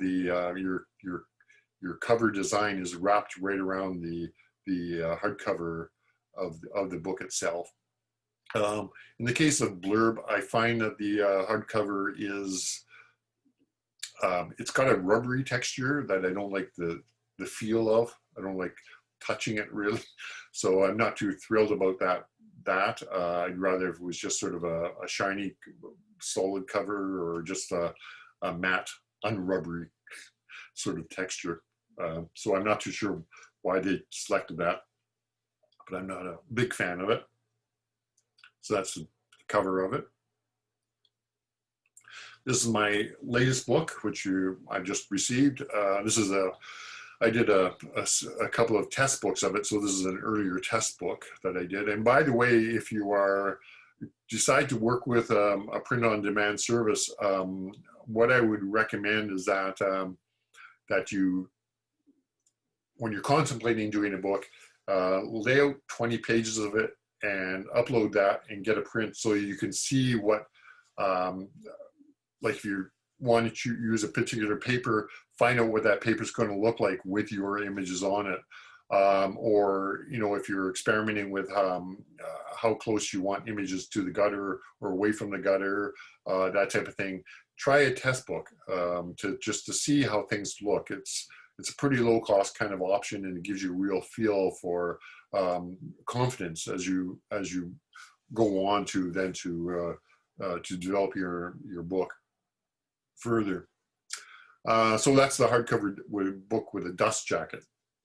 your cover design is wrapped right around the hardcover of the book itself. In the case of Blurb, I find that the hardcover is it's got a rubbery texture that I don't like the feel of. I don't like touching it really, so I'm not too thrilled about that. I'd rather if it was just sort of a shiny, solid cover, or just a matte, unrubbery sort of texture. So I'm not too sure why they selected that, but I'm not a big fan of it. So that's the cover of it. This is my latest book, which I just received. This is I did a couple of test books of it, so this is an earlier test book that I did. And by the way, if you decide to work with a print-on-demand service, what I would recommend is that when you're contemplating doing a book, lay out 20 pages of it and upload that and get a print so you can see what, like if you want to use a particular paper, find out what that paper is going to look like with your images on it. Or, if you're experimenting with how close you want images to the gutter or away from the gutter, that type of thing, try a test book just to see how things look. It's a pretty low cost kind of option, and it gives you a real feel for confidence as you go on to develop your book further. So that's the hardcover book with a dust jacket.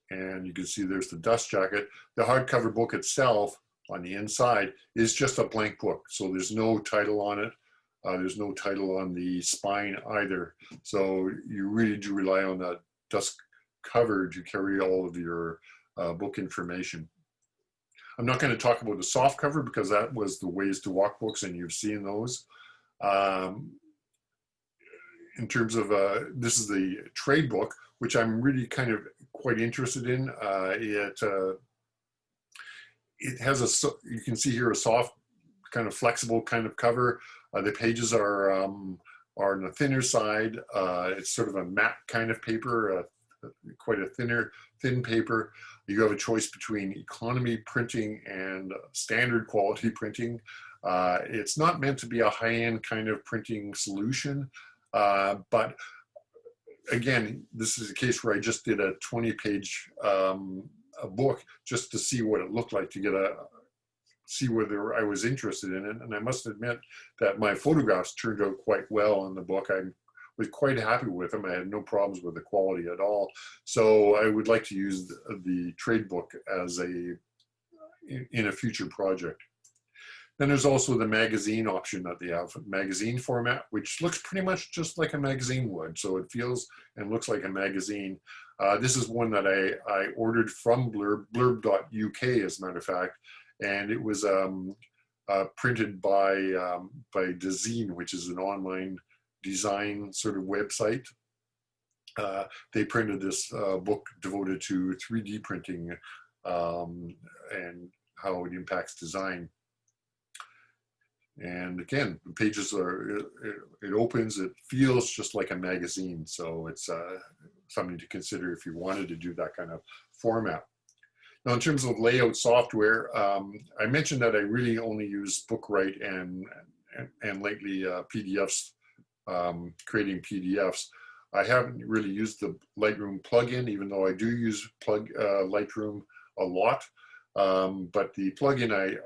And you can see there's the dust jacket. The hardcover book itself on the inside is just a blank book. So there's no title on it. There's no title on the spine either. So you really do rely on that dust cover to carry all of your book information. I'm not going to talk about the soft cover because that was the Ways to Walk books, and you've seen those. In terms of, this is the trade book, which I'm really kind of quite interested in. It has you can see here a soft, kind of flexible kind of cover. The pages are on the thinner side. It's sort of a matte kind of paper, quite a thin paper. You have a choice between economy printing and standard quality printing. It's not meant to be a high-end kind of printing solution. But again, this is a case where I just did a 20-page book just to see what it looked like, to see whether I was interested in it. And I must admit that my photographs turned out quite well on the book. I was quite happy with them. I had no problems with the quality at all. So I would like to use the trade book as in a future project. Then there's also the magazine option that they have, magazine format, which looks pretty much just like a magazine would. So it feels and looks like a magazine. This is one that I ordered from blurb.uk, as a matter of fact, and it was printed by Dezeen, which is an online design sort of website. They printed this book devoted to 3D printing and how it impacts design. And again, the pages are, it opens, it feels just like a magazine. So it's something to consider if you wanted to do that kind of format. Now, in terms of layout software, I mentioned that I really only use Bookwrite and lately PDFs, creating PDFs. I haven't really used the Lightroom plugin, even though I do use Lightroom a lot. But the plugin,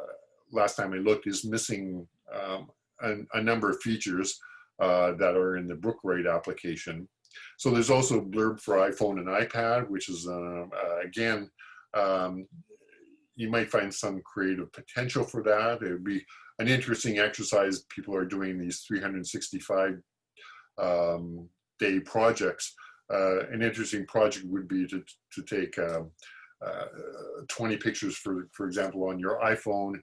last time I looked, is missing a number of features that are in the Bookwrite application. So there's also Blurb for iPhone and iPad, which is, again, you might find some creative potential for that. It would be an interesting exercise. People are doing these 365 day projects. An interesting project would be to take 20 pictures, for example, on your iPhone,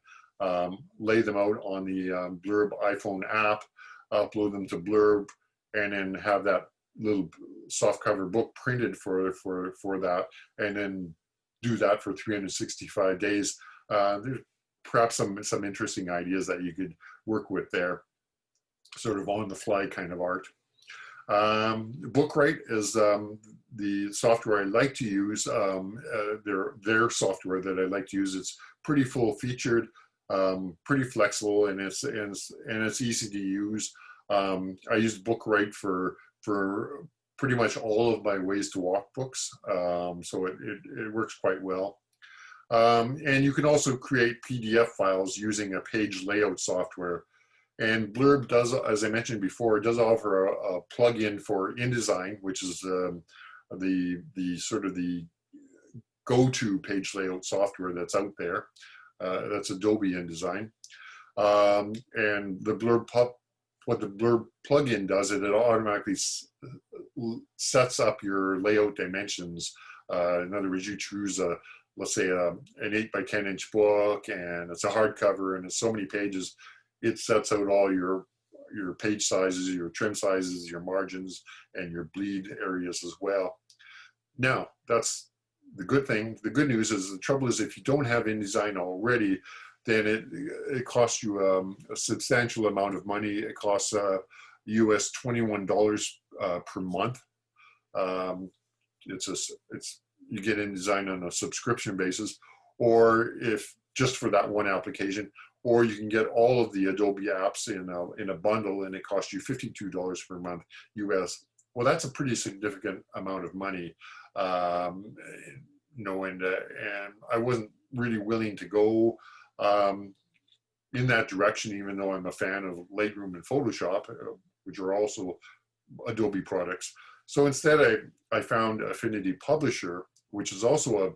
lay them out on the Blurb iPhone app, upload them to Blurb, and then have that little softcover book printed for that, and then do that for 365 days. There's perhaps some interesting ideas that you could work with there, sort of on the fly kind of art. Bookwrite is the software I like to use. Their software that I like to use. It's pretty full featured, pretty flexible, and it's easy to use. I use Bookwrite for pretty much all of my ways to walk books, so it works quite well. And you can also create PDF files using a page layout software. And Blurb does, as I mentioned before, it does offer a plugin for InDesign, which is the sort of the go-to page layout software that's out there. That's Adobe InDesign. And what the Blurb plugin does is it automatically sets up your layout dimensions. In other words, you choose let's say an 8 by 10 inch book, and it's a hardcover, and it's so many pages. It sets out all your page sizes, your trim sizes, your margins, and your bleed areas as well. Now, that's the good thing. The good news is, the trouble is, if you don't have InDesign already, then it costs you a substantial amount of money. It costs US $21 per month. You get InDesign on a subscription basis, or if just for that one application, or you can get all of the Adobe apps in a bundle, and it costs you $52 per month US. Well, that's a pretty significant amount of money, and I wasn't really willing to go in that direction, even though I'm a fan of Lightroom and Photoshop, which are also Adobe products. So instead, I found Affinity Publisher, which is also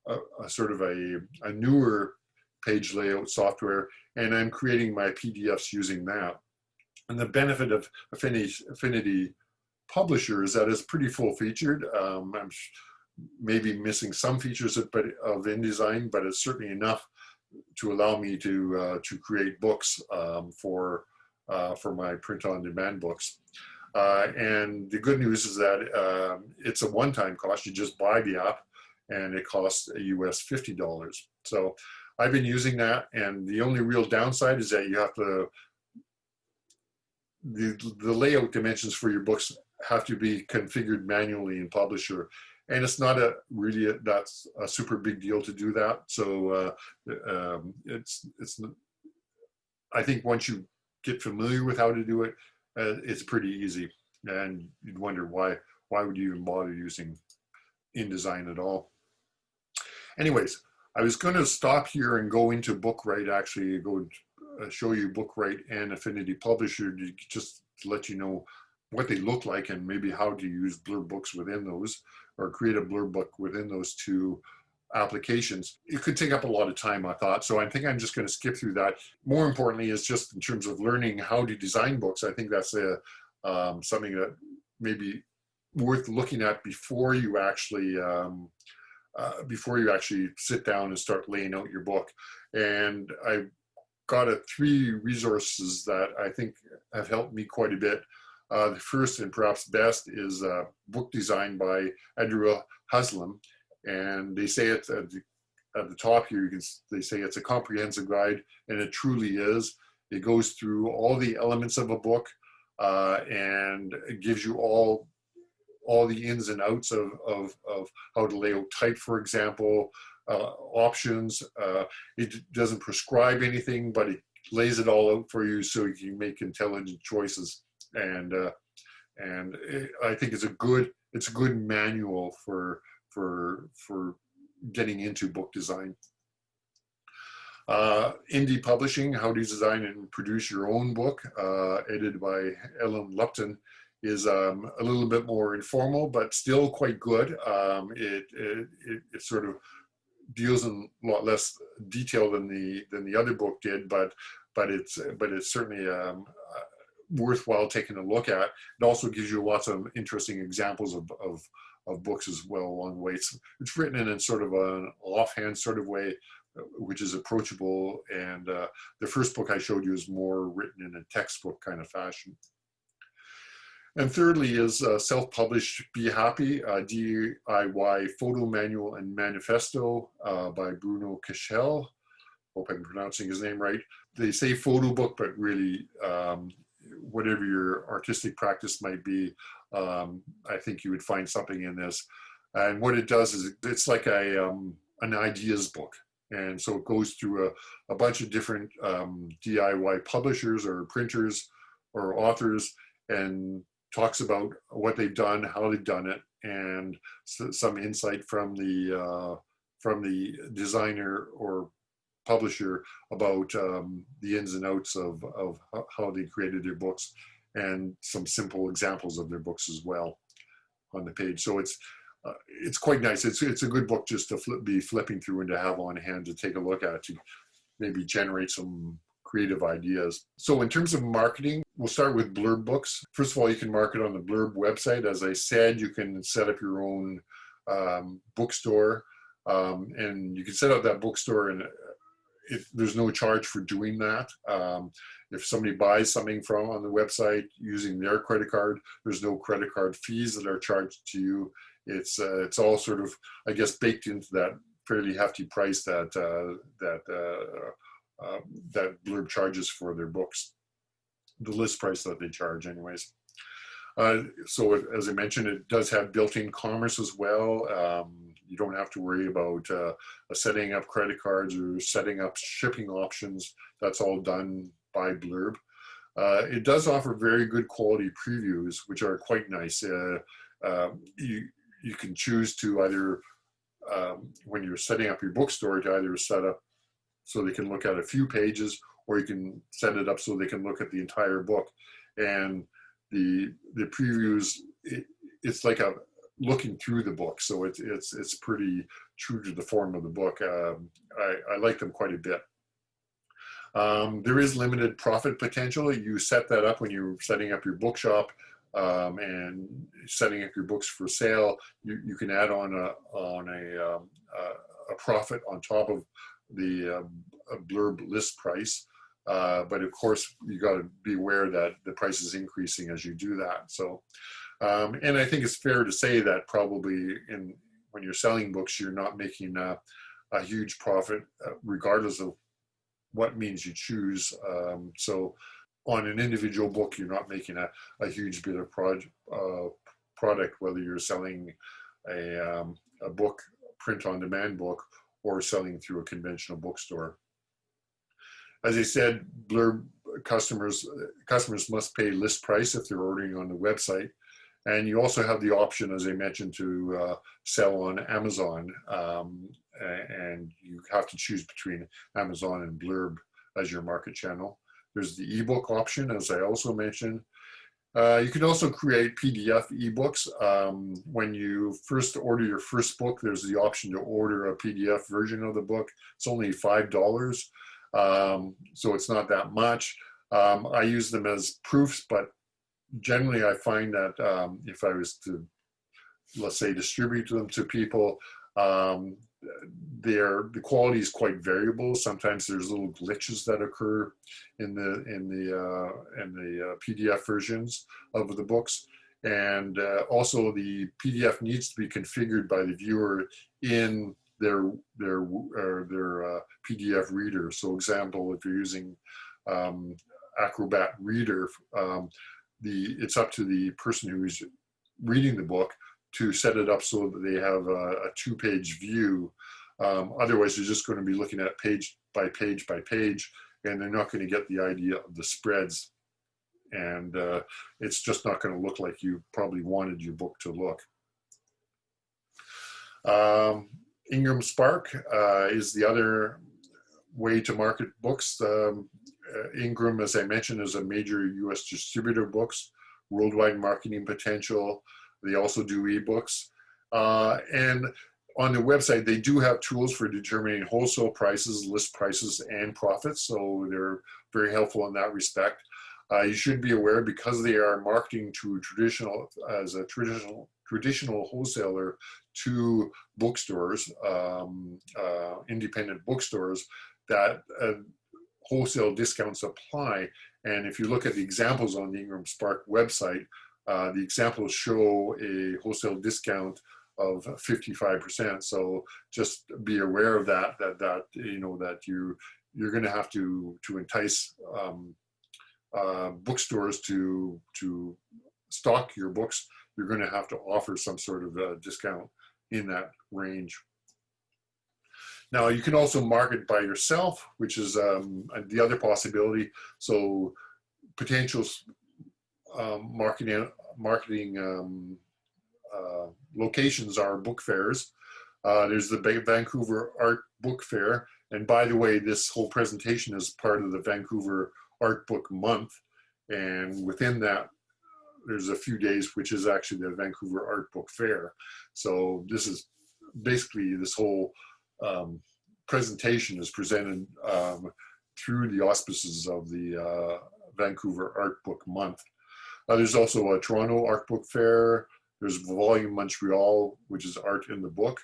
a sort of a newer page layout software, and I'm creating my PDFs using that. And the benefit of Affinity Publisher is that it's pretty full featured. I'm maybe missing some features of InDesign, but it's certainly enough to allow me to create books for my print-on-demand books. And the good news is that it's a one-time cost. You just buy the app, and it costs US $50. So I've been using that, and the only real downside is that you have to, the layout dimensions for your books have to be configured manually in Publisher, and it's not that's a super big deal to do that. So I think once you get familiar with how to do it, it's pretty easy, and you'd wonder why would you even bother using InDesign at all. Anyways, I was going to stop here and go into Bookwrite, actually go show you Bookwrite and Affinity Publisher, just to let you know what they look like and maybe how to use Blurb Books within those, or create a Blurb book within those two applications. It could take up a lot of time, I thought, so I think I'm just going to skip through that. More importantly, is just in terms of learning how to design books, I think that's something that may be worth looking at before you actually sit down and start laying out your book. And I got 3 resources that I think have helped me quite a bit. The first and perhaps best is Book Design by Andrew Haslam, and they say it at the top here. They say it's a comprehensive guide, and it truly is. It goes through all the elements of a book, and it gives you all the ins and outs of how to lay out type, for example, options. It doesn't prescribe anything, but it lays it all out for you so you can make intelligent choices. And I think it's a good manual for getting into book design. Indie publishing, how to design and produce your own book, edited by Ellen Lupton, is a little bit more informal, but still quite good. It sort of deals in a lot less detail than the other book did, but it's certainly worthwhile taking a look at. It also gives you lots of interesting examples of books as well along the way. It's written in sort of an offhand sort of way, which is approachable. And the first book I showed you is more written in a textbook kind of fashion. And thirdly is self-published Be Happy, DIY Photo Manual and Manifesto by Bruno Cashel. Hope I'm pronouncing his name right. They say photo book, but really whatever your artistic practice might be, I think you would find something in this. And what it does is it's like an ideas book. And so it goes through a bunch of different DIY publishers or printers or authors and talks about what they've done, how they've done it, and some insight from the designer or publisher about the ins and outs of how they created their books, and some simple examples of their books as well on the page. So it's quite nice. It's a good book just to be flipping through and to have on hand to take a look at, to maybe generate some creative ideas. So in terms of marketing, we'll start with Blurb Books. First of all, you can market on the Blurb website. As I said, you can set up your own bookstore, and you can set up that bookstore, and there's no charge for doing that. If somebody buys something from on the website using their credit card, there's no credit card fees that are charged to you. It's all sort of, I guess, baked into that fairly hefty price that Blurb charges for their books, the list price that they charge anyways. So as I mentioned, it does have built-in commerce as well. You don't have to worry about setting up credit cards or setting up shipping options. That's all done by Blurb. It does offer very good quality previews, which are quite nice. You can choose to either, when you're setting up your bookstore, to either set up so they can look at a few pages, or you can set it up so they can look at the entire book. And the previews, it's like looking through the book, so it's pretty true to the form of the book. I like them quite a bit. There is limited profit potential. You set that up when you're setting up your bookshop and setting up your books for sale. You can add on a profit on top of the Blurb list price. But of course, you got to be aware that the price is increasing as you do that. So, and I think it's fair to say that probably when you're selling books, you're not making a huge profit, regardless of what means you choose. So on an individual book, you're not making a huge bit of product, whether you're selling a book, print-on-demand book, or selling through a conventional bookstore. As I said, Blurb customers must pay list price if they're ordering on the website. And you also have the option, as I mentioned, to sell on Amazon. And you have to choose between Amazon and Blurb as your market channel. There's the ebook option, as I also mentioned. You can also create PDF ebooks. When you first order your first book, there's the option to order a PDF version of the book. It's only $5. So it's not that much. I use them as proofs, but generally I find that if I was to, let's say, distribute them to people, the quality is quite variable. Sometimes there's little glitches that occur in the PDF versions of the books, and also the PDF needs to be configured by the viewer in their PDF reader. So, example, if you're using Acrobat Reader. It's up to the person who's reading the book to set it up so that they have a two-page view. Otherwise, they're just going to be looking at page by page by page, and they're not going to get the idea of the spreads. And it's just not going to look like you probably wanted your book to look. Ingram Spark is the other way to market books. Ingram, as I mentioned, is a major US distributor of books, worldwide marketing potential. They also do ebooks. And on their website, they do have tools for determining wholesale prices, list prices, and profits. So they're very helpful in that respect. You should be aware, because they are marketing to as a traditional wholesaler to bookstores, independent bookstores, that wholesale discounts apply. And if you look at the examples on the Ingram Spark website, the examples show a wholesale discount of 55%. So just be aware of that you know, that you're going to have to entice bookstores to stock your books. You're going to have to offer some sort of discount in that range. Now, you can also market by yourself, which is the other possibility. So potential marketing locations are book fairs. There's the Vancouver Art Book Fair. And by the way, this whole presentation is part of the Vancouver Art Book Month. And within that, there's a few days, which is actually the Vancouver Art Book Fair. So this is basically, this whole presentation is presented through the auspices of the Vancouver Art Book Month. There's also a Toronto Art Book Fair. There's Volume Montreal, which is Art in the Book.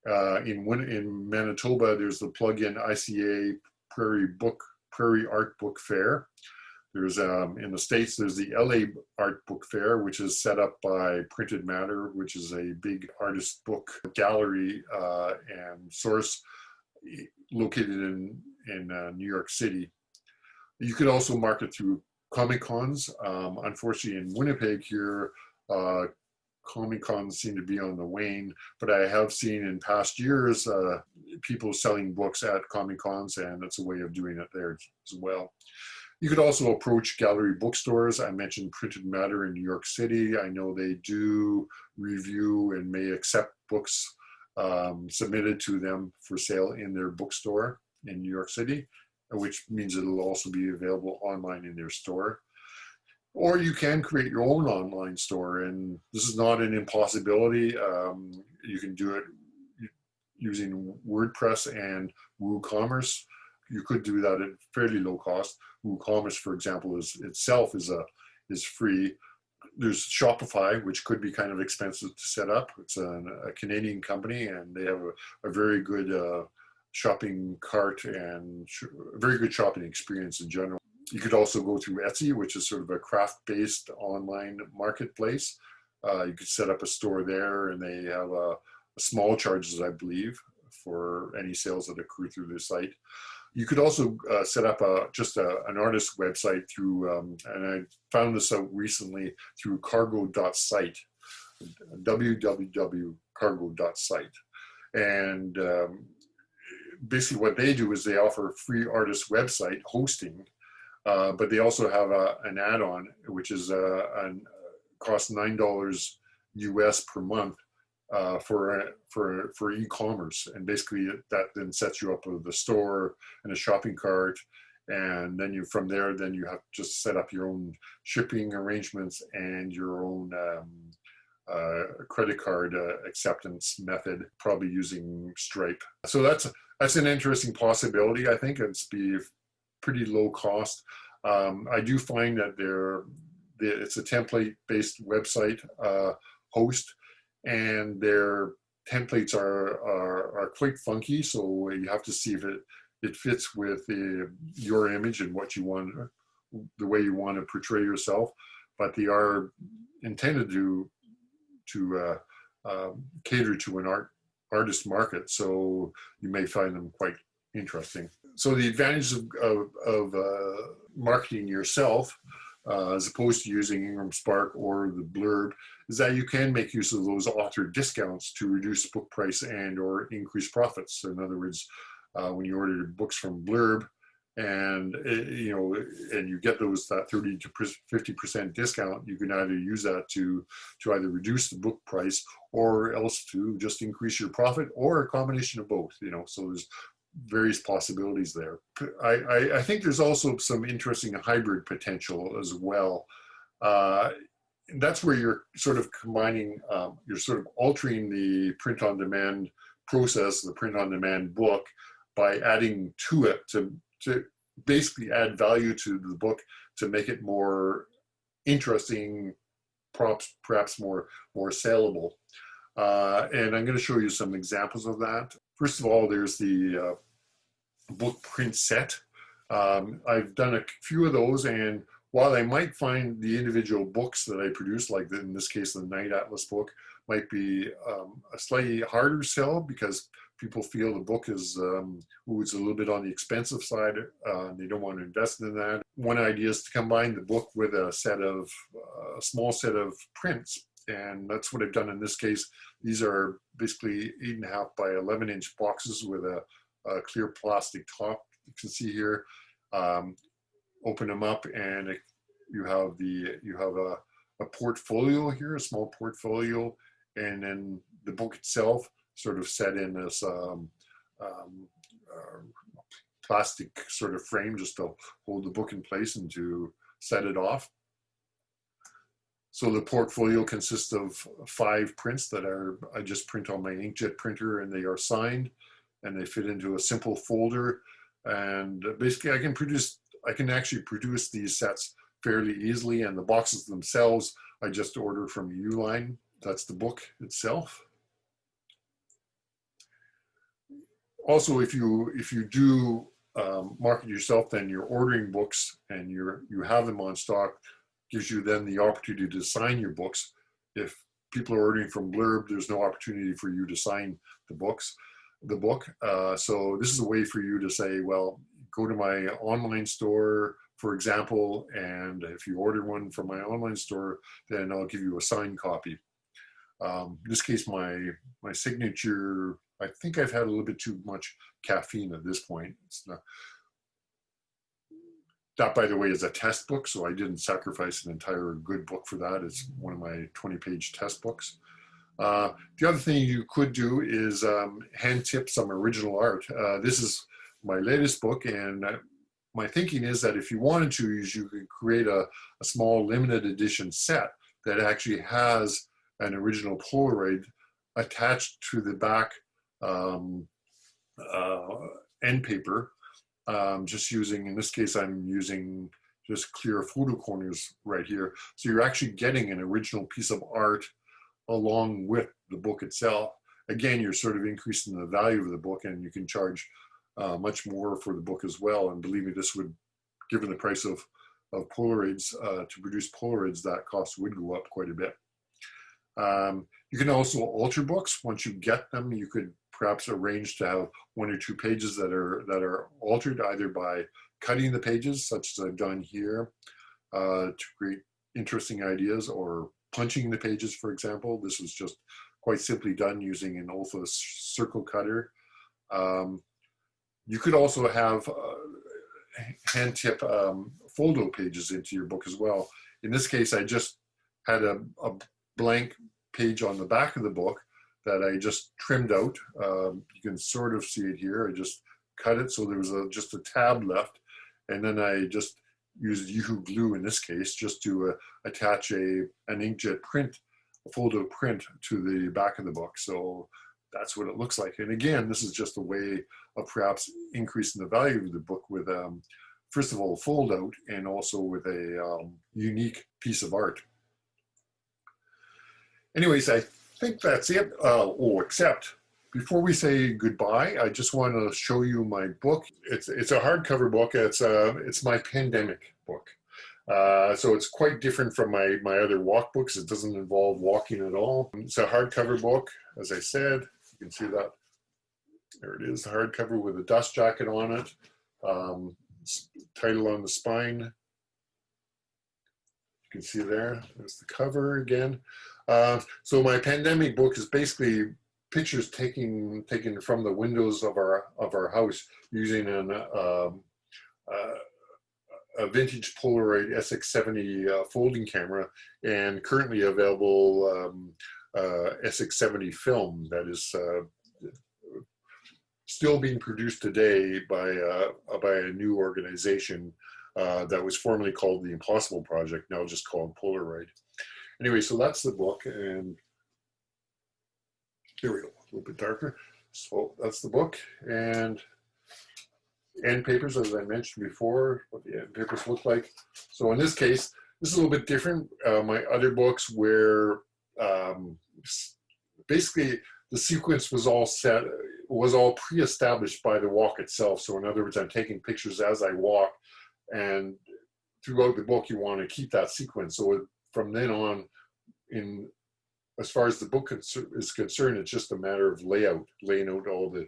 In Manitoba, there's the plug-in ICA Prairie Art Book Fair. There's in the States, there's the LA Art Book Fair, which is set up by Printed Matter, which is a big artist book gallery and source located in New York City. You could also market through Comic Cons. Unfortunately, in Winnipeg here, Comic Cons seem to be on the wane, but I have seen in past years people selling books at Comic Cons, and it's a way of doing it there as well. You could also approach gallery bookstores. I mentioned Printed Matter in New York City. I know they do review and may accept books submitted to them for sale in their bookstore in New York City, which means it'll also be available online in their store. Or you can create your own online store, and this is not an impossibility. You can do it using WordPress and WooCommerce. You could do that at fairly low cost. WooCommerce, for example, is free. There's Shopify, which could be kind of expensive to set up. It's a Canadian company, and they have a very good shopping cart and a very good shopping experience in general. You could also go through Etsy, which is sort of a craft-based online marketplace. You could set up a store there, and they have small charges, I believe, for any sales that occur through their site. You could also set up just an artist website through, and I found this out recently, through cargo.site, www.cargo.site. And basically what they do is they offer free artist website hosting, but they also have an add-on, which is costs $9 US per month for e-commerce, and basically that then sets you up with a store and a shopping cart, and then from there you have to just set up your own shipping arrangements and your own credit card acceptance method, probably using Stripe. So that's an interesting possibility. I think it's be pretty low cost. I do find that it's a template-based website host, and their templates are quite funky, so you have to see if it fits with your image and what you want, the way you want to portray yourself. But they are intended to cater to an artist market, so you may find them quite interesting. So the advantage of marketing yourself, as opposed to using Ingram Spark or the Blurb, is that you can make use of those author discounts to reduce book price and or increase profits. So in other words, when you order books from Blurb, and and you get that 30 to 50% discount, you can either use that to either reduce the book price or else to just increase your profit, or a combination of both. So there's various possibilities there. I think there's also some interesting hybrid potential as well. That's where you're sort of combining, you're sort of altering the print-on-demand process, the print-on-demand book, by adding to it to basically add value to the book to make it more interesting, perhaps more saleable. And I'm going to show you some examples of that. First of all, there's the book print set. I've done a few of those, and while I might find the individual books that I produce, like in this case the Night Atlas book, might be a slightly harder sell because people feel the book is it's a little bit on the expensive side, and they don't want to invest in that. One idea is to combine the book with a small set of prints, and that's what I've done in this case. These are basically 8.5 by 11-inch boxes with a clear plastic top. You can see here. Open them up, and you have a portfolio here, a small portfolio, and then the book itself sort of set in this plastic sort of frame just to hold the book in place and to set it off. So the portfolio consists of 5 prints that I just print on my inkjet printer, and they are signed, and they fit into a simple folder. And basically I can actually produce these sets fairly easily, and the boxes themselves I just order from Uline. That's the book itself. Also, if you do market yourself, then you're ordering books and you have them on stock, gives you then the opportunity to sign your books. If people are ordering from Blurb, there's no opportunity for you to sign the book. So this is a way for you to say, well, go to my online store, for example, and if you order one from my online store, then I'll give you a signed copy. In this case, my signature, I think I've had a little bit too much caffeine at this point. It's not, that, by the way, is a test book, so I didn't sacrifice an entire good book for that. It's one of my 20-page test books. The other thing you could do is hand tip some original art. This is my latest book, and my thinking is that if you wanted to, you could create a small limited edition set that actually has an original Polaroid attached to the back end paper. Just using, in this case, I'm using just clear photo corners right here. So you're actually getting an original piece of art along with the book itself. Again, you're sort of increasing the value of the book, and you can charge much more for the book as well. And believe me, this would, given the price of Polaroids, to produce Polaroids, that cost would go up quite a bit. You can also alter books. Once you get them, you could perhaps arrange to have 1 or 2 pages that are altered, either by cutting the pages, such as I've done here, to create interesting ideas, or punching the pages, for example. This was just quite simply done using an Olfa circle cutter. You could also have hand tip foldo pages into your book as well. In this case, I just had a blank page on the back of the book that I just trimmed out. You can sort of see it here. I just cut it so there was just a tab left, and then I just used Yoo-Hoo glue in this case just to attach an inkjet print, a foldo print, to the back of the book. So that's what it looks like. And again, this is just a way of perhaps increasing the value of the book with, first of all, a fold out, and also with a unique piece of art. Anyways, I think that's it. Except before we say goodbye, I just want to show you my book. It's a hardcover book. It's my pandemic book. So it's quite different from my other walk books. It doesn't involve walking at all. It's a hardcover book, as I said. You can see that. There it is, the hardcover with a dust jacket on it. Title on the spine. You can see there. There's the cover again. So my pandemic book is basically pictures taken from the windows of our house using a vintage Polaroid SX70 folding camera, and currently available SX70 film that is still being produced today by a new organization that was formerly called the Impossible Project, now just called Polaroid. Anyway, so that's the book, and here we go, a little bit darker. So that's the book, and end papers, as I mentioned before, what the end papers look like. So in this case, this is a little bit different. My other books where basically the sequence was all set, was all pre-established by the walk itself. So in other words, I'm taking pictures as I walk, and throughout the book, you want to keep that sequence. So from then on, as far as the book is concerned, it's just a matter of laying out all the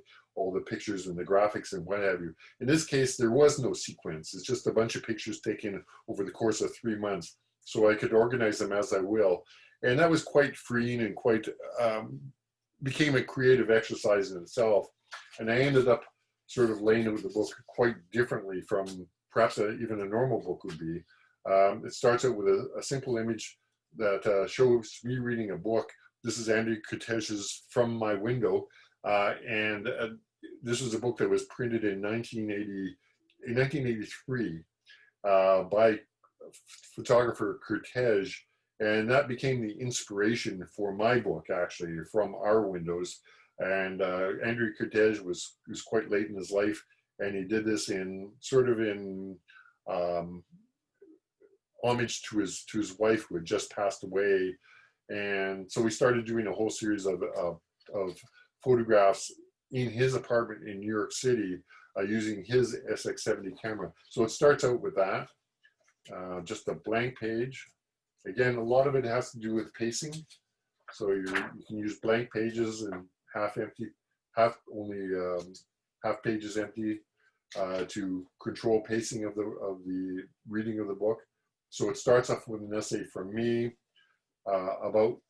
pictures and the graphics and what have you. In this case, there was no sequence. It's just a bunch of pictures taken over the course of 3 months. So I could organize them as I will. And that was quite freeing and quite, became a creative exercise in itself. And I ended up sort of laying out the book quite differently from perhaps even a normal book would be. It starts out with a simple image that shows me reading a book. This is Andrew Kertész's From My Window. And this was a book that was printed in 1983 by photographer Kertész, and that became the inspiration for my book, actually, From Our Windows. And Andrew Kertész was quite late in his life, and he did this in sort of in homage to his wife, who had just passed away. And so we started doing a whole series of photographs in his apartment in New York City using his SX70 camera. So it starts out with that, just a blank page. Again, a lot of it has to do with pacing. So you can use blank pages and half pages empty to control pacing of the reading of the book. So it starts off with an essay from me about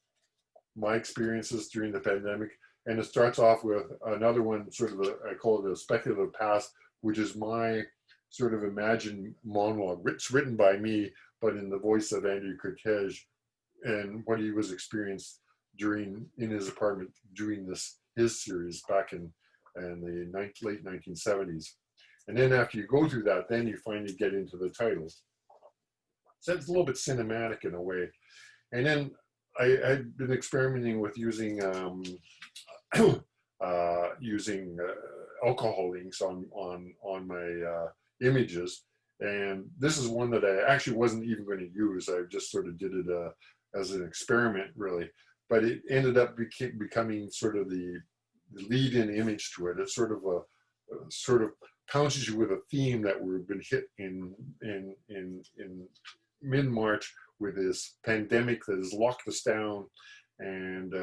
my experiences during the pandemic. And it starts off with another one, sort of I call it a speculative past, which is my sort of imagined monologue. It's written by me, but in the voice of Andrew Kertész, and what he was experienced in his apartment doing his series back in the late 1970s. And then after you go through that, then you finally get into the title. So it's a little bit cinematic in a way. And then I had been experimenting with using alcohol inks on my images, and this is one that I actually wasn't even going to use. I just sort of did it as an experiment, really. But it ended up becoming sort of the lead-in image to it. It's sort of pounces you with a theme that we've been hit in mid-March with this pandemic that has locked us down, and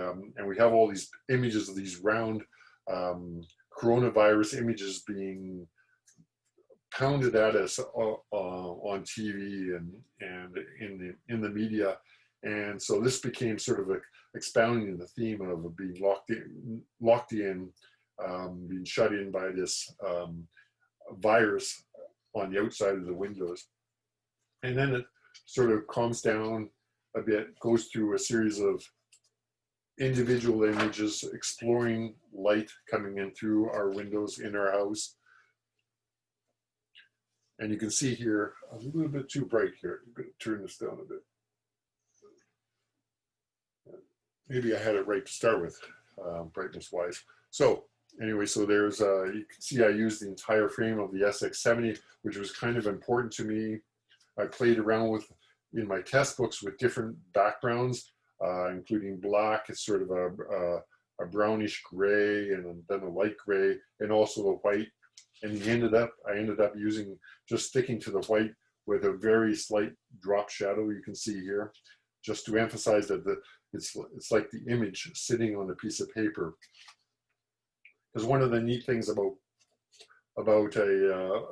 we have all these images of these round coronavirus images being pounded at us on TV and in the media, and so this became sort of expounding the theme of being locked in, being shut in by this virus on the outside of the windows, and then it sort of calms down a bit, goes through a series of individual images exploring light coming in through our windows in our house. And you can see here, a little bit too bright here. I'm going to turn this down a bit. Maybe I had it right to start with, brightness-wise. So anyway, so there's, you can see I used the entire frame of the SX70, which was kind of important to me. I played around with, in my test books, with different backgrounds, including black. It's sort of a brownish gray, and then a light gray, and also the white. And I ended up using, just sticking to the white with a very slight drop shadow, you can see here, just to emphasize that it's like the image sitting on a piece of paper. Because one of the neat things about about a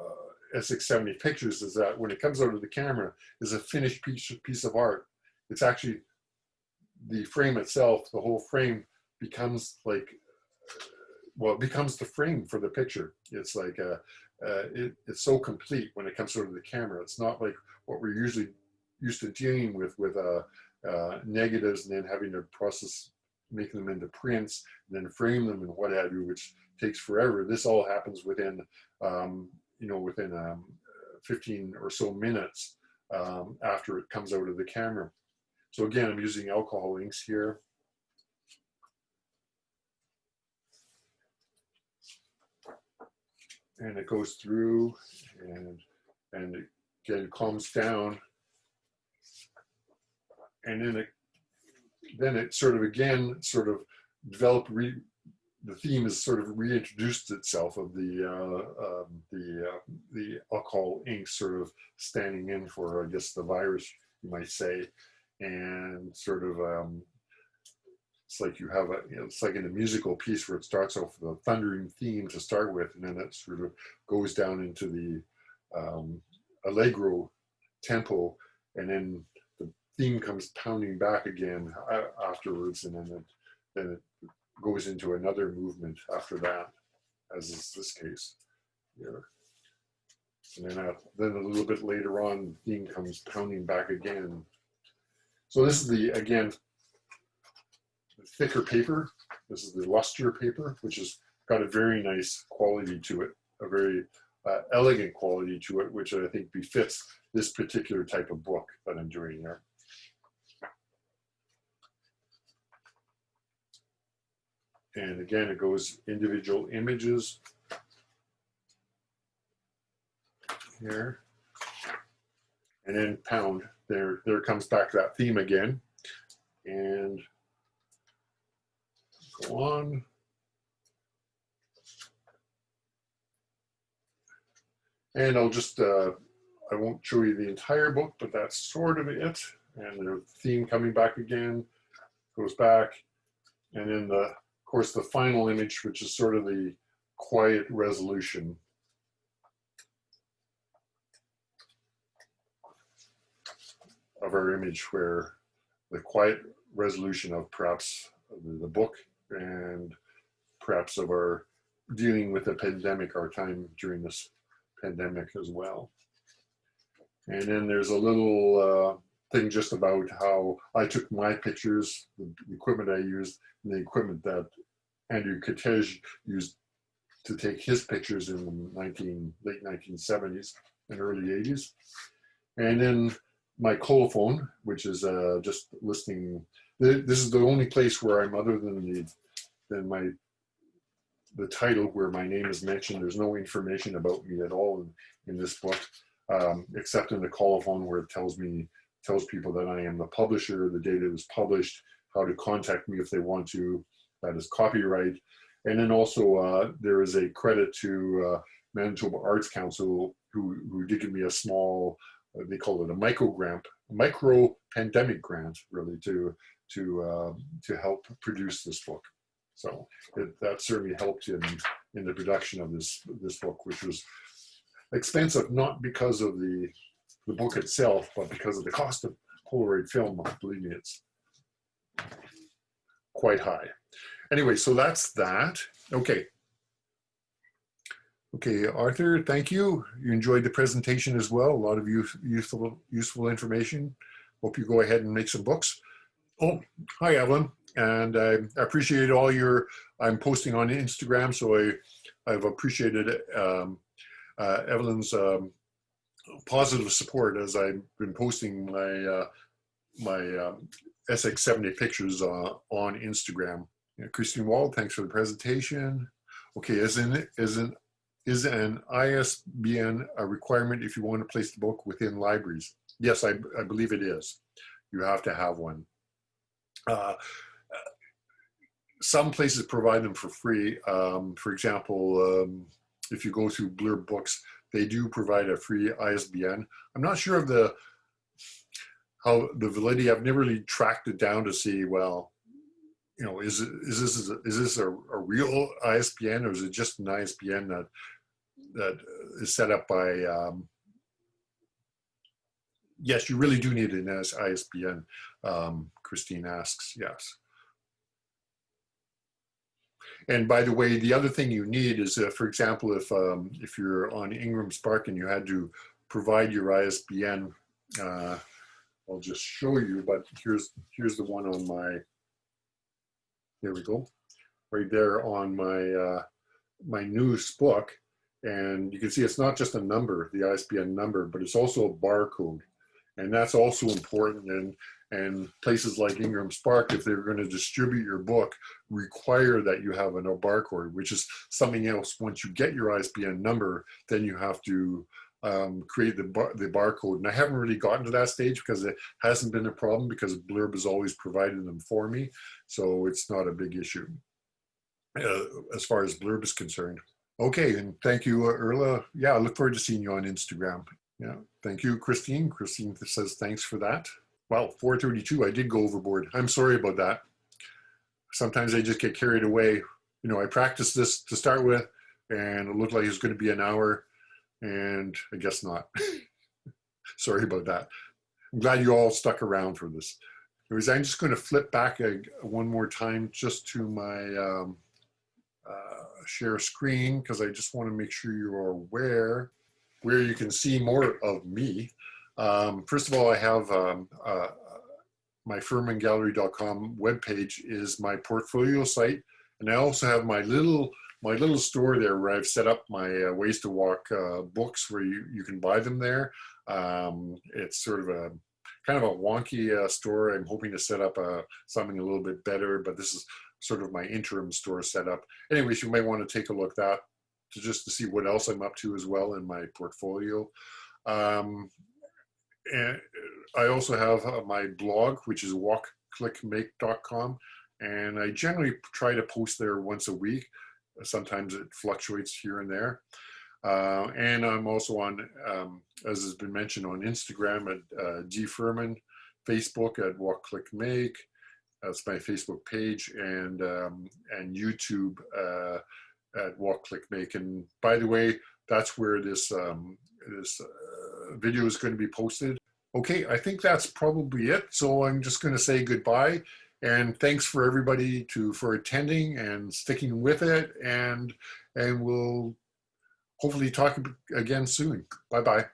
SX70 pictures is that when it comes out of the camera, is a finished piece of art. It's actually the frame itself, the whole frame becomes like, well, it becomes the frame for the picture. It's like it's so complete when it comes out of the camera. It's not like what we're usually used to dealing with negatives and then having to process, making them into prints, and then frame them and what have you, which takes forever. This all happens within, within 15 or so minutes after it comes out of the camera. So again, I'm using alcohol inks here. And it goes through and it again calms down. And then it sort of again sort of developed, the theme has sort of reintroduced itself of the alcohol ink sort of standing in for, I guess, the virus, you might say. And sort of it's like you have it's like in a musical piece where it starts off with a thundering theme to start with, and then it sort of goes down into the allegro tempo, and then the theme comes pounding back again afterwards, and then it goes into another movement after that, as is this case here. And then a little bit later on, the theme comes pounding back again. So this is the, again, the thicker paper. This is the luster paper, which has got a very nice quality to it, a very elegant quality to it, which I think befits this particular type of book that I'm doing here. And again, it goes individual images here, and then pound. There comes back that theme again, and go on. And I'll just, I won't show you the entire book, but that's sort of it. And the theme coming back again, goes back, and then of course the final image, which is sort of the quiet resolution. Of our image, where the quiet resolution of perhaps the book and perhaps of our dealing with the pandemic, our time during this pandemic as well. And then there's a little thing just about how I took my pictures, the equipment I used, and the equipment that Andrew Kotesh used to take his pictures in the late 1970s and early 80s. And then my colophon, which is just listing. This is the only place where I'm, other than the title, where my name is mentioned. There's no information about me at all in this book, except in the colophon, where it tells people that I am the publisher, the date it was published, how to contact me if they want to. That is copyright. And then also there is a credit to Manitoba Arts Council, who did give me a small, they call it a micro pandemic grant, really, to help produce this book. So that certainly helped in the production of this book, which was expensive, not because of the book itself, but because of the cost of Polaroid film. Believe me, it's quite high. Anyway, so that's that. Okay. Okay, Arthur, thank you. You enjoyed the presentation as well. A lot of useful information. Hope you go ahead and make some books. Oh, hi, Evelyn. And I appreciate all I'm posting on Instagram, so I've appreciated Evelyn's positive support as I've been posting my SX70 pictures on Instagram. Christine Wald, thanks for the presentation. Okay, is an ISBN a requirement if you want to place the book within libraries? Yes, I believe it is. You have to have one. Some places provide them for free. For example, if you go through Blurb Books, they do provide a free ISBN. I'm not sure of how the validity. I've never really tracked it down to see, well, you know, is this a real ISBN, or is it just an ISBN that is set up by, yes, you really do need an ISBN, Christine asks, yes. And by the way, the other thing you need is, for example, if you're on Ingram Spark and you had to provide your ISBN, I'll just show you, but here's the one on my, there we go, right there on my, my newest book. And you can see it's not just a number, the ISBN number, but it's also a barcode. And that's also important. And places like Ingram Spark, if they're going to distribute your book, require that you have a barcode, which is something else. Once you get your ISBN number, then you have to create the barcode. And I haven't really gotten to that stage because it hasn't been a problem, because Blurb has always provided them for me. So it's not a big issue as far as Blurb is concerned. Okay, and thank you, Erla. Yeah, I look forward to seeing you on Instagram. Yeah, thank you, Christine. Christine says thanks for that. Wow, 4:32, I did go overboard. I'm sorry about that. Sometimes I just get carried away. You know, I practiced this to start with, and it looked like it was going to be an hour, and I guess not. Sorry about that. I'm glad you all stuck around for this. Anyways, I'm just going to flip back one more time just to my share screen, because I just want to make sure you are aware where you can see more of me. First of all, I have my furmangallery.com webpage is my portfolio site, and I also have my little store there where I've set up my Ways to Walk books, where you can buy them there. It's sort of a kind of a wonky store. I'm hoping to set up something a little bit better, but this is sort of my interim store setup. Anyways, you might want to take a look at that just to see what else I'm up to as well in my portfolio. And I also have my blog, which is walkclickmake.com, and I generally try to post there once a week. Sometimes it fluctuates here and there. And I'm also on, as has been mentioned, on Instagram at G Furman, Facebook at WalkClickMake. That's my Facebook page, and YouTube at WalkClickMake. And by the way, that's where this video is going to be posted. Okay, I think that's probably it. So I'm just going to say goodbye, and thanks for everybody for attending and sticking with it, and we'll hopefully talk again soon. Bye-bye.